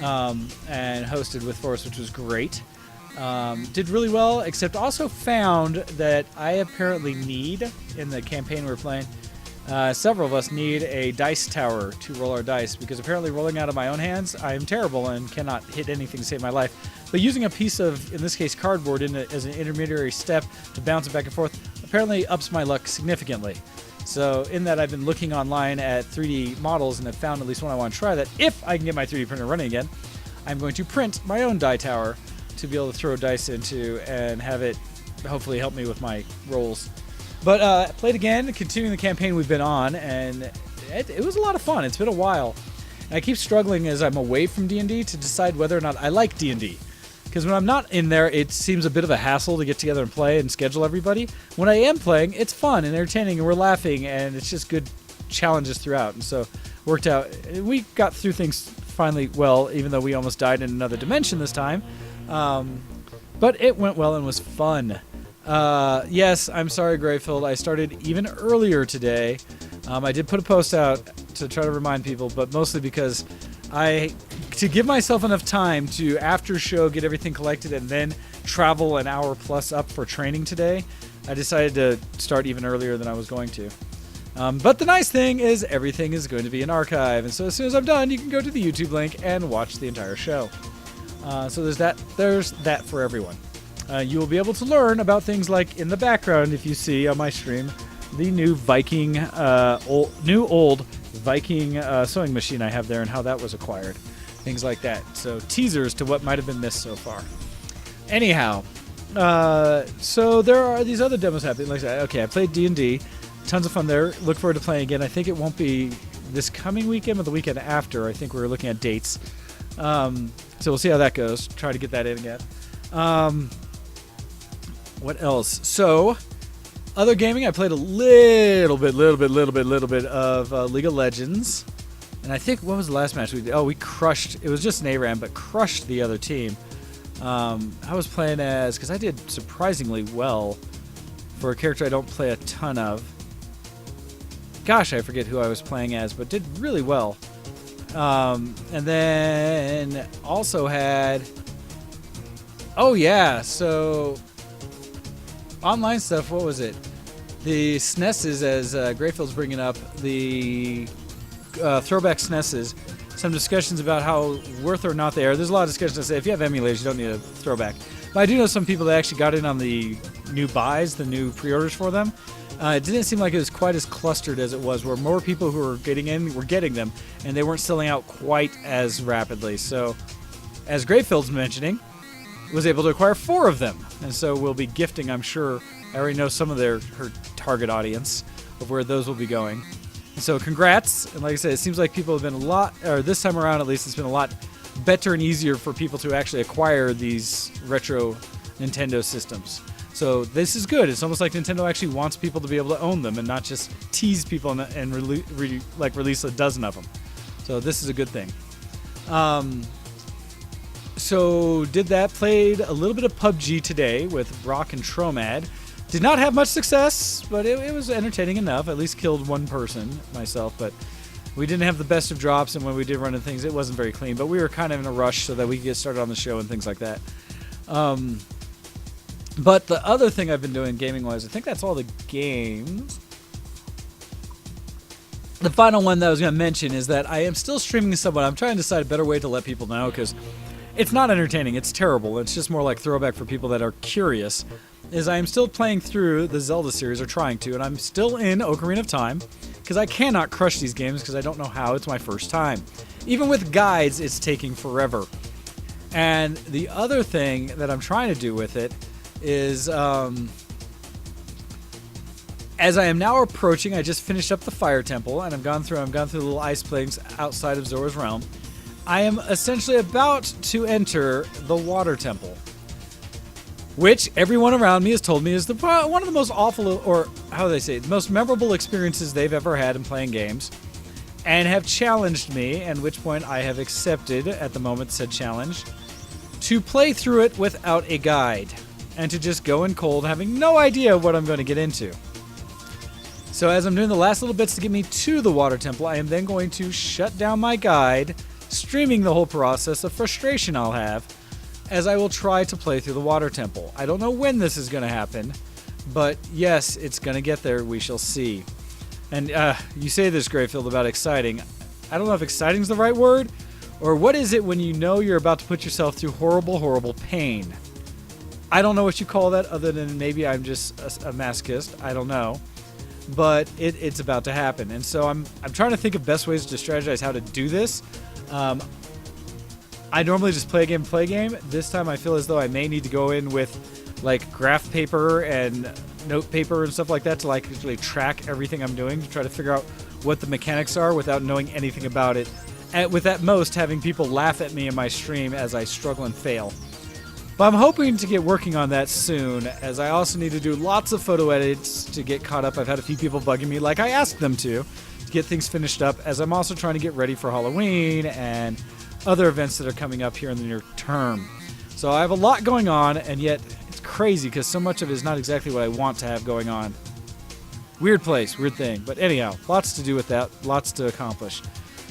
and hosted with Forrest, which was great. Did really well, except also found that I apparently need, in the campaign we're playing, several of us need a dice tower to roll our dice, because apparently rolling out of my own hands, I am terrible and cannot hit anything to save my life. But using a piece of, in this case, cardboard as an intermediary step to bounce it back and forth apparently ups my luck significantly. So in that, I've been looking online at 3D models and have found at least one I want to try, that if I can get my 3D printer running again, I'm going to print my own die tower to be able to throw dice into and have it hopefully help me with my rolls. But played again, continuing the campaign we've been on, and it was a lot of fun. It's been a while. And I keep struggling as I'm away from D&D to decide whether or not I like D&D. Because when I'm not in there, it seems a bit of a hassle to get together and play and schedule everybody. When I am playing, it's fun and entertaining, and we're laughing, and it's just good challenges throughout. And so worked out. We got through things finally well, even though we almost died in another dimension this time. But it went well and was fun. Yes, I'm sorry, Greyfield. I started even earlier today. I did put a post out to try to remind people, but mostly because to give myself enough time to, after show, get everything collected and then travel an hour plus up for training today, I decided to start even earlier than I was going to. But the nice thing is everything is going to be an archive, and so as soon as I'm done, you can go to the YouTube link and watch the entire show. So there's that for everyone. You will be able to learn about things like, in the background, if you see on my stream, the new Viking, old Viking sewing machine I have there and how that was acquired. Things like that. So teasers to what might have been missed so far. Anyhow, so there are these other demos happening. Like that. Okay, I played D&D. Tons of fun there. Look forward to playing again. I think it won't be this coming weekend, but the weekend after. I think we're looking at dates. So we'll see how that goes. Try to get that in again. What else? So, other gaming. I played a little bit of League of Legends. And I think, what was the last match we did? Oh, we crushed. It was just an ARAM, but crushed the other team. I was playing as, because I did surprisingly well for a character I don't play a ton of. Gosh, I forget who I was playing as, but did really well. And then also had, oh yeah, so online stuff. What was it? The SNESes, as Greyfield's bringing up, the throwback SNESes. Some discussions about how worth or not they are. There's a lot of discussions that say if you have emulators, you don't need a throwback. But I do know some people that actually got in on the new buys, the new pre-orders for them. It didn't seem like it was quite as clustered as it was, where more people who were getting in were getting them, and they weren't selling out quite as rapidly. So, as Greyfield's mentioning, was able to acquire 4 of them, and so we'll be gifting, I'm sure. I already know some of her target audience of where those will be going. And so congrats, and like I said, it seems like people have been this time around at least, it's been a lot better and easier for people to actually acquire these retro Nintendo systems. So this is good. It's almost like Nintendo actually wants people to be able to own them and not just tease people and release a dozen of them. So this is a good thing. So did that. Played a little bit of PUBG today with Brock and Tromad. Did not have much success, but it was entertaining enough. At least killed one person, myself, but we didn't have the best of drops, and when we did run into things, it wasn't very clean. But we were kind of in a rush so that we could get started on the show and things like that. But the other thing I've been doing gaming-wise, I think that's all the games. The final one that I was going to mention is that I am still streaming somewhat. I'm trying to decide a better way to let people know, because it's not entertaining. It's terrible. It's just more like throwback for people that are curious. Is I am still playing through the Zelda series, or trying to, and I'm still in Ocarina of Time, because I cannot crush these games because I don't know how. It's my first time. Even with guides, it's taking forever. And the other thing that I'm trying to do with it is, as I am now approaching, I just finished up the Fire Temple, and I've gone through the little ice plains outside of Zora's Realm. I am essentially about to enter the Water Temple, which everyone around me has told me is one of the most awful, or how do they say it, the most memorable experiences they've ever had in playing games, and have challenged me, at which point I have accepted, at the moment, said challenge, to play through it without a guide, and to just go in cold, having no idea what I'm going to get into. So as I'm doing the last little bits to get me to the Water Temple, I am then going to shut down my guide, streaming the whole process of frustration I'll have, as I will try to play through the Water Temple. I don't know when this is going to happen, but yes, it's going to get there. We shall see. And you say this, Greyfield, about exciting. I don't know if exciting is the right word, or what is it when you know you're about to put yourself through horrible, horrible pain? I don't know what you call that, other than maybe I'm just a masochist. I don't know. But it's about to happen. And so I'm trying to think of best ways to strategize how to do this. I normally just play a game. This time I feel as though I may need to go in with like graph paper and note paper and stuff like that to like actually track everything I'm doing to try to figure out what the mechanics are without knowing anything about it. And with at most having people laugh at me in my stream as I struggle and fail. But I'm hoping to get working on that soon, as I also need to do lots of photo edits to get caught up. I've had a few people bugging me like I asked them to get things finished up, as I'm also trying to get ready for Halloween and other events that are coming up here in the near term. So I have a lot going on, and yet it's crazy because so much of it is not exactly what I want to have going on. Weird place, weird thing. But anyhow, lots to do with that, lots to accomplish.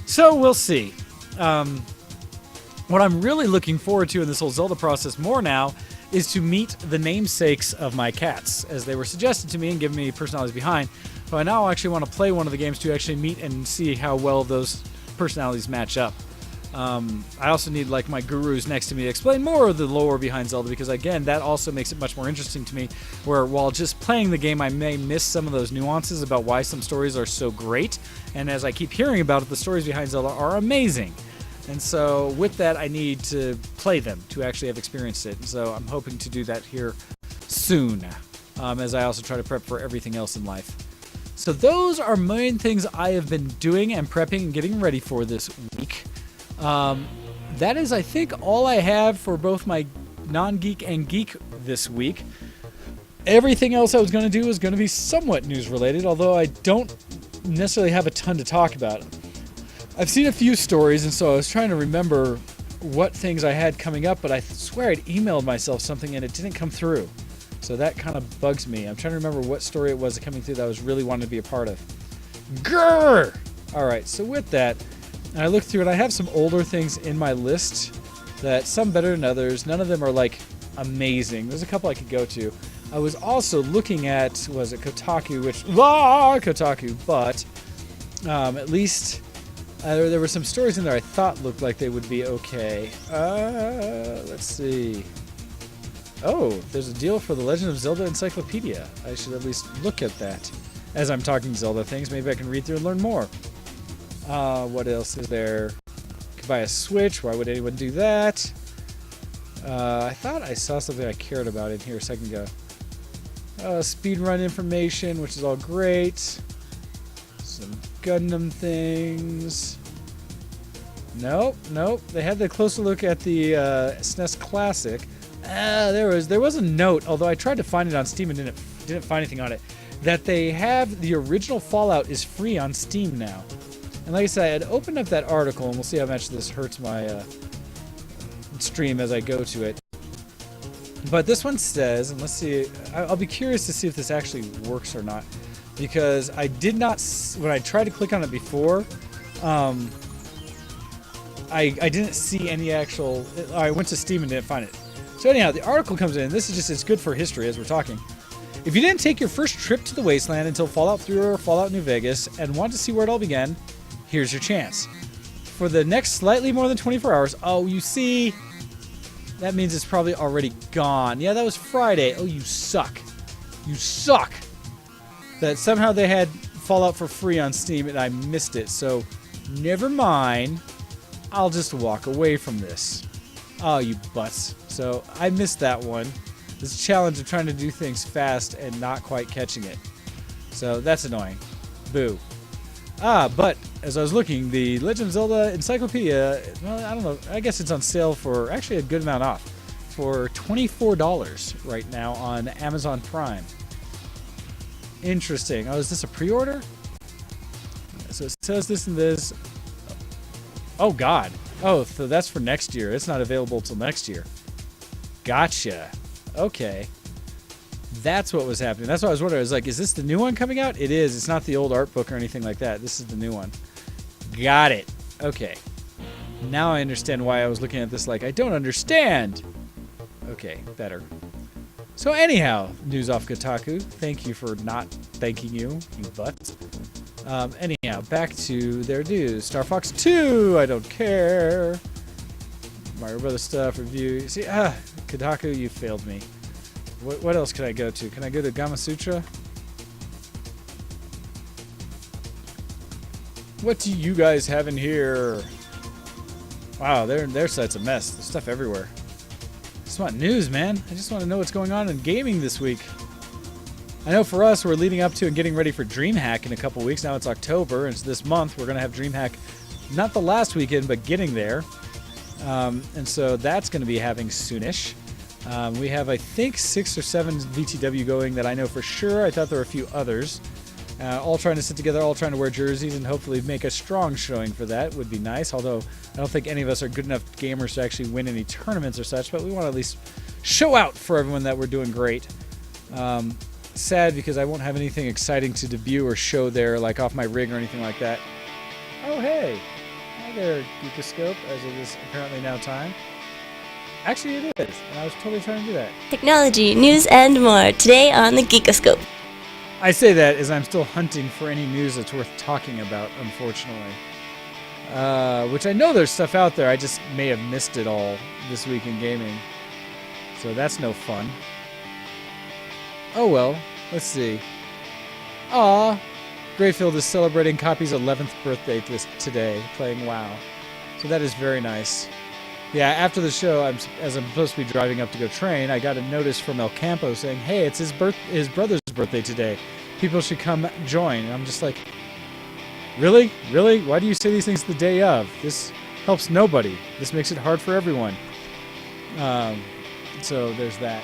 So we'll see. What I'm really looking forward to in this whole Zelda process more now is to meet the namesakes of my cats, as they were suggested to me and given me personalities behind. So I now actually want to play one of the games to actually meet and see how well those personalities match up. I also need like my gurus next to me to explain more of the lore behind Zelda, because again, that also makes it much more interesting to me, where while just playing the game I may miss some of those nuances about why some stories are so great, and as I keep hearing about it, the stories behind Zelda are amazing. And so with that, I need to play them to actually have experienced it. And so I'm hoping to do that here soon, as I also try to prep for everything else in life. So those are main things I have been doing and prepping and getting ready for this week. That is, I think, all I have for both my non-geek and geek this week. Everything else I was going to do is going to be somewhat news-related, although I don't necessarily have a ton to talk about. I've seen a few stories, and so I was trying to remember what things I had coming up, but I swear I'd emailed myself something and it didn't come through. So that kind of bugs me. I'm trying to remember what story it was coming through that I was really wanting to be a part of. Grrr! Alright, so with that, I looked through and I have some older things in my list that some better than others. None of them are like amazing. There's a couple I could go to. I was also looking at, was it Kotaku, Kotaku, but at least there were some stories in there I thought looked like they would be okay. Let's see. Oh, there's a deal for the Legend of Zelda Encyclopedia. I should at least look at that. As I'm talking Zelda things, maybe I can read through and learn more. What else is there? Could buy a Switch. Why would anyone do that? I thought I saw something I cared about in here a second ago. Speedrun information, which is all great. Some Gundam things. Nope. They had the closer look at the SNES Classic. There was a note, although I tried to find it on Steam and didn't find anything on it, that they have the original Fallout is free on Steam now. And like I said, I had opened up that article, and we'll see how much this hurts my stream as I go to it. But this one says, and let's see, I'll be curious to see if this actually works or not, because I did not, when I tried to click on it before, I didn't see any actual, I went to Steam and didn't find it. So anyhow, the article comes in, this is just, it's good for history as we're talking. If you didn't take your first trip to the Wasteland until Fallout 3 or Fallout New Vegas and want to see where it all began, here's your chance. For the next slightly more than 24 hours, oh, you see, that means it's probably already gone. Yeah, that was Friday. Oh, you suck. You suck. That somehow they had Fallout for free on Steam and I missed it, so never mind. I'll just walk away from this. Oh, you butts. So I missed that one. This challenge of trying to do things fast and not quite catching it. So that's annoying. Boo. But as I was looking, the Legend of Zelda Encyclopedia, well, I don't know, I guess it's on sale for actually a good amount off. For $24 right now on Amazon Prime. Interesting. Oh, is this a pre-order? So it says this and this. Oh, God. Oh, so that's for next year. It's not available till next year. Gotcha. Okay. That's what was happening. That's what I was wondering. I was like, is this the new one coming out? It is. It's not the old art book or anything like that. This is the new one. Got it. Okay. Now I understand why I was looking at this like, I don't understand. Okay, better. So anyhow, news off Kotaku. Thank you for not thanking you butts. Anyhow, back to their news. Star Fox 2, I don't care. Mario Brothers stuff, review. See, Kotaku, you failed me. What else can I go to? Can I go to Gamasutra? What do you guys have in here? Wow, their site's a mess. There's stuff everywhere. I just want news, man. I just want to know what's going on in gaming this week. I know for us, we're leading up to and getting ready for DreamHack in a couple weeks. Now it's October, and it's this month. We're going to have DreamHack, not the last weekend, but getting there. And so that's going to be happening soonish. We have, I think, 6 or 7 VTW going that I know for sure. I thought there were a few others. All trying to sit together, all trying to wear jerseys, and hopefully make a strong showing for that would be nice. Although I don't think any of us are good enough gamers to actually win any tournaments or such, but we want to at least show out for everyone that we're doing great. Sad because I won't have anything exciting to debut or show there, like off my rig or anything like that. Oh, hey. Hi there, Geekoscope, as it is apparently now time. Actually, it is, and I was totally trying to do that. Technology, news, and more today on the Geekoscope. I say that as I'm still hunting for any news that's worth talking about, unfortunately. Which I know there's stuff out there, I just may have missed it all this week in gaming. So that's no fun. Oh well, let's see. Aw, Greyfield is celebrating Copy's 11th birthday today, playing WoW. So that is very nice. Yeah, after the show, as I'm supposed to be driving up to go train, I got a notice from El Campo saying, hey, it's his brother's birthday today. People should come join. And I'm just like, really? Really? Why do you say these things the day of? This helps nobody. This makes it hard for everyone. So there's that.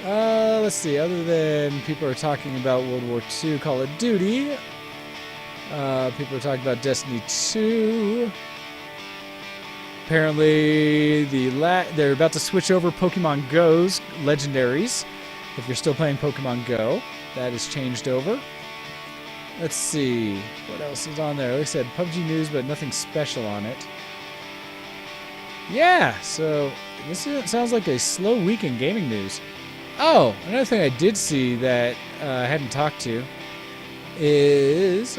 Let's see. Other than people are talking about World War II Call of Duty, people are talking about Destiny 2. Apparently, they're about to switch over Pokemon Go's legendaries. If you're still playing Pokemon Go, that has changed over. Let's see. What else is on there? Like I said, PUBG news, but nothing special on it. Yeah, so this sounds like a slow week in gaming news. Oh, another thing I did see that I hadn't talked to is,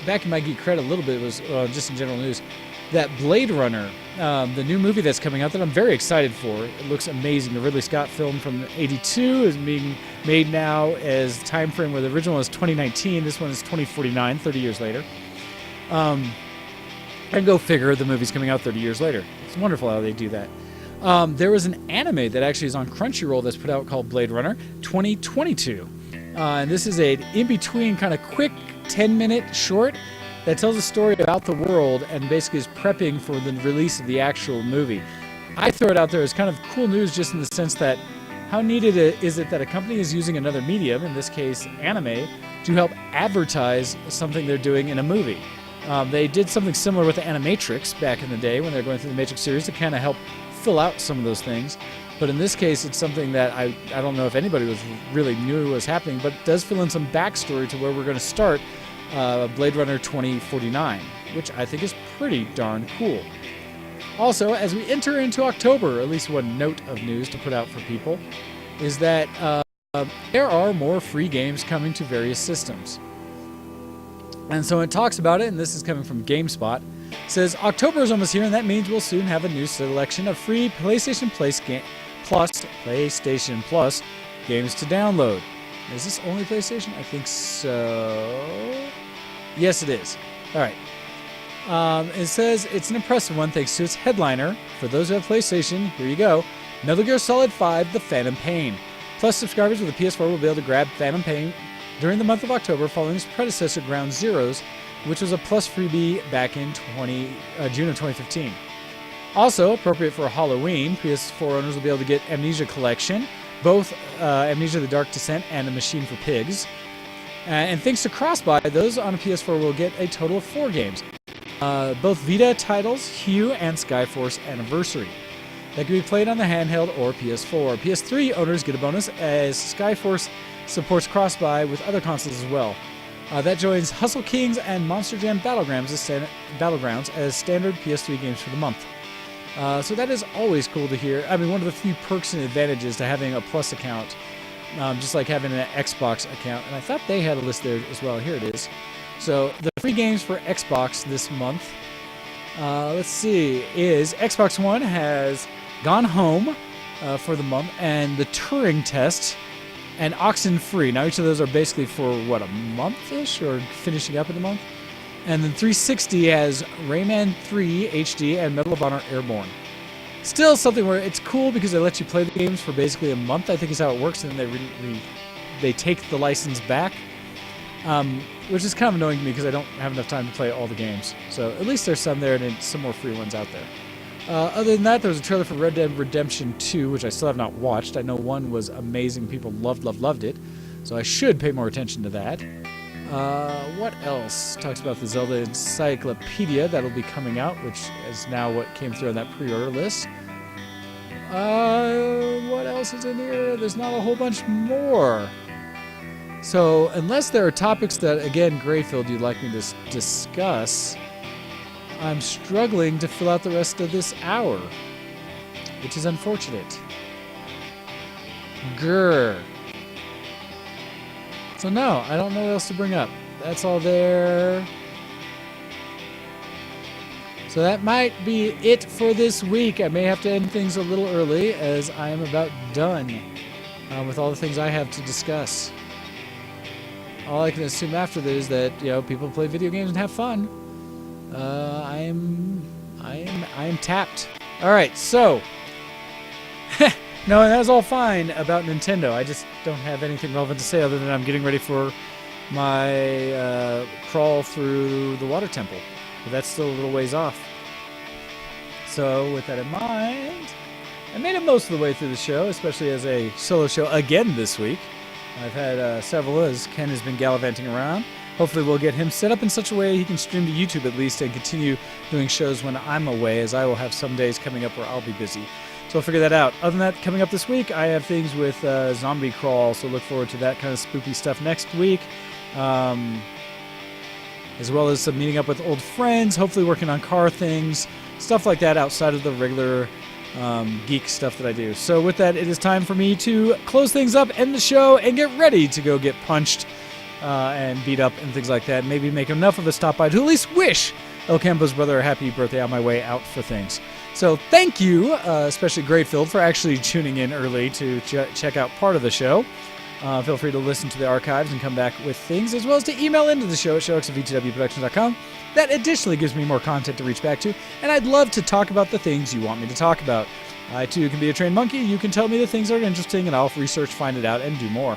back in my Geek Cred a little bit, was just in general news, that Blade Runner, the new movie that's coming out that I'm very excited for. It looks amazing. The Ridley Scott film from '82 is being made now as time frame where the original was 2019. This one is 2049, 30 years later. And go figure, the movie's coming out 30 years later. It's wonderful how they do that. There was an anime that actually is on Crunchyroll that's put out called Blade Runner 2022. And this is an in-between kind of quick 10-minute short that tells a story about the world and basically is prepping for the release of the actual movie. I throw it out there as kind of cool news just in the sense that how neat is it that a company is using another medium, in this case anime, to help advertise something they're doing in a movie. They did something similar with the Animatrix back in the day when they were going through the Matrix series to kind of help fill out some of those things. But in this case, it's something that I don't know if anybody was really knew was happening, but it does fill in some backstory to where we're going to start Blade Runner 2049, which I think is pretty darn cool. Also, as we enter into October, at least one note of news to put out for people is that there are more free games coming to various systems. And so it talks about it, and this is coming from GameSpot. It says, October is almost here, and that means we'll soon have a new selection of free PlayStation Plus games to download. Is this only PlayStation? I think so. Yes, it is. All right. It says it's an impressive one thanks to its headliner. For those who have PlayStation, here you go. Metal Gear Solid 5, The Phantom Pain. Plus, subscribers with a PS4 will be able to grab Phantom Pain during the month of October following its predecessor, Ground Zeroes, which was a plus freebie back in June of 2015. Also, appropriate for Halloween, PS4 owners will be able to get Amnesia Collection, both Amnesia The Dark Descent and A Machine for Pigs. And thanks to Crossbuy, those on a PS4 will get a total of 4 games. Both Vita titles, Hue and Skyforce Anniversary. That can be played on the handheld or PS4. PS3 owners get a bonus as Skyforce supports cross-buy with other consoles as well. That joins Hustle Kings and Monster Jam Battlegrounds as standard PS3 games for the month. So that is always cool to hear. I mean, one of the few perks and advantages to having a Plus account, just like having an Xbox account. And I thought they had a list there as well. Here it is. So the free games for Xbox this month, let's see, is Xbox One has Gone Home for the month, and the Turing Test, and Oxenfree. Now each of those are basically for, what, a month-ish, or finishing up in the month? And then 360 has Rayman 3 HD and Medal of Honor Airborne. Still something where it's cool because they let you play the games for basically a month, I think is how it works, and then they they take the license back, which is kind of annoying to me because I don't have enough time to play all the games. So at least there's some there and then some more free ones out there. Other than that, there was a trailer for Red Dead Redemption 2, which I still have not watched. I know 1 was amazing. People loved it. So I should pay more attention to that. What else? Talks about the Zelda Encyclopedia that'll be coming out, which is now what came through on that pre-order list. What else is in here? There's not a whole bunch more. So unless there are topics that, again, Grayfield, you'd like me to discuss, I'm struggling to fill out the rest of this hour, which is unfortunate. Grr. So no, I don't know what else to bring up. That's all there. So that might be it for this week. I may have to end things a little early as I am about done with all the things I have to discuss. All I can assume after this is that, people play video games and have fun. I am tapped. All right, so no, that was all fine about Nintendo. I just don't have anything relevant to say other than I'm getting ready for my crawl through the water temple, but that's still a little ways off. So with that in mind, I made it most of the way through the show, especially as a solo show again this week. I've had several as Ken has been gallivanting around. Hopefully we'll get him set up in such a way he can stream to YouTube at least and continue doing shows when I'm away, as I will have some days coming up where I'll be busy. So I'll figure that out. Other than that, coming up this week, I have things with Zombie Crawl, so look forward to that kind of spooky stuff next week. As well as some meeting up with old friends, hopefully working on car things, stuff like that outside of the regular geek stuff that I do. So with that, it is time for me to close things up, end the show, and get ready to go get punched and beat up and things like that. Maybe make enough of a stop by to at least wish El Campo's brother a happy birthday on my way out for things. So thank you, especially Grayfield, for actually tuning in early to check out part of the show. Feel free to listen to the archives and come back with things, as well as to email into the show at showx@vtwproductions.com. That additionally gives me more content to reach back to, and I'd love to talk about the things you want me to talk about. I, too, can be a trained monkey. You can tell me the things that are interesting, and I'll research, find it out, and do more.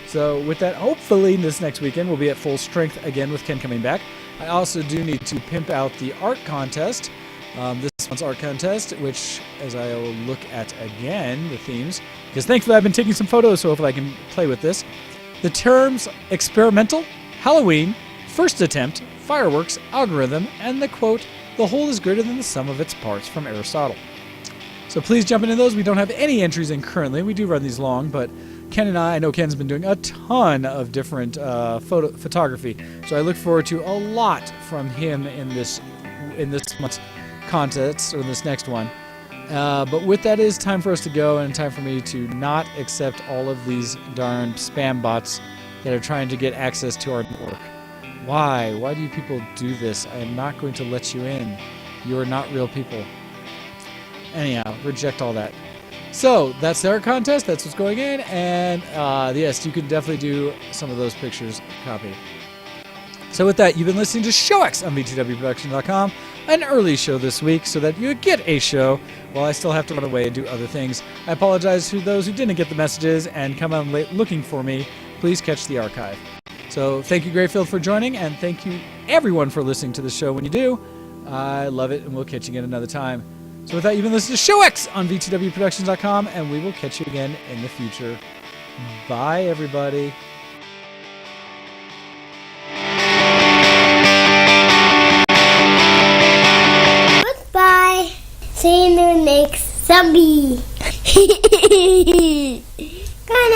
So with that, hopefully this next weekend we'll be at full strength again with Ken coming back. I also do need to pimp out the art contest. This month's art contest, which, as I will look at again, the themes, because thankfully I've been taking some photos, so hopefully I can play with this. The terms experimental, Halloween, first attempt, fireworks, algorithm, and the quote, the whole is greater than the sum of its parts from Aristotle. So please jump into those. We don't have any entries in currently. We do run these long, but Ken and I know Ken's been doing a ton of different photography, so I look forward to a lot from him in this month's contest, or this next one. But with that, it is time for us to go, and time for me to not accept all of these darn spam bots that are trying to get access to our network. Why? Why do you people do this? I am not going to let you in. You are not real people. Anyhow, reject all that. So, that's our contest. That's what's going in. And yes, you can definitely do some of those pictures copy. So with that, you've been listening to ShowX on VTWProductions.com, an early show this week so that you get a show while I still have to run away and do other things. I apologize to those who didn't get the messages and come on late looking for me. Please catch the archive. So thank you, Grayfield, for joining, and thank you, everyone, for listening to the show when you do. I love it, and we'll catch you again another time. So with that, you've been listening to ShowX on VTWProductions.com, and we will catch you again in the future. Bye, everybody. Goodbye. See you in the next zombie. Good night.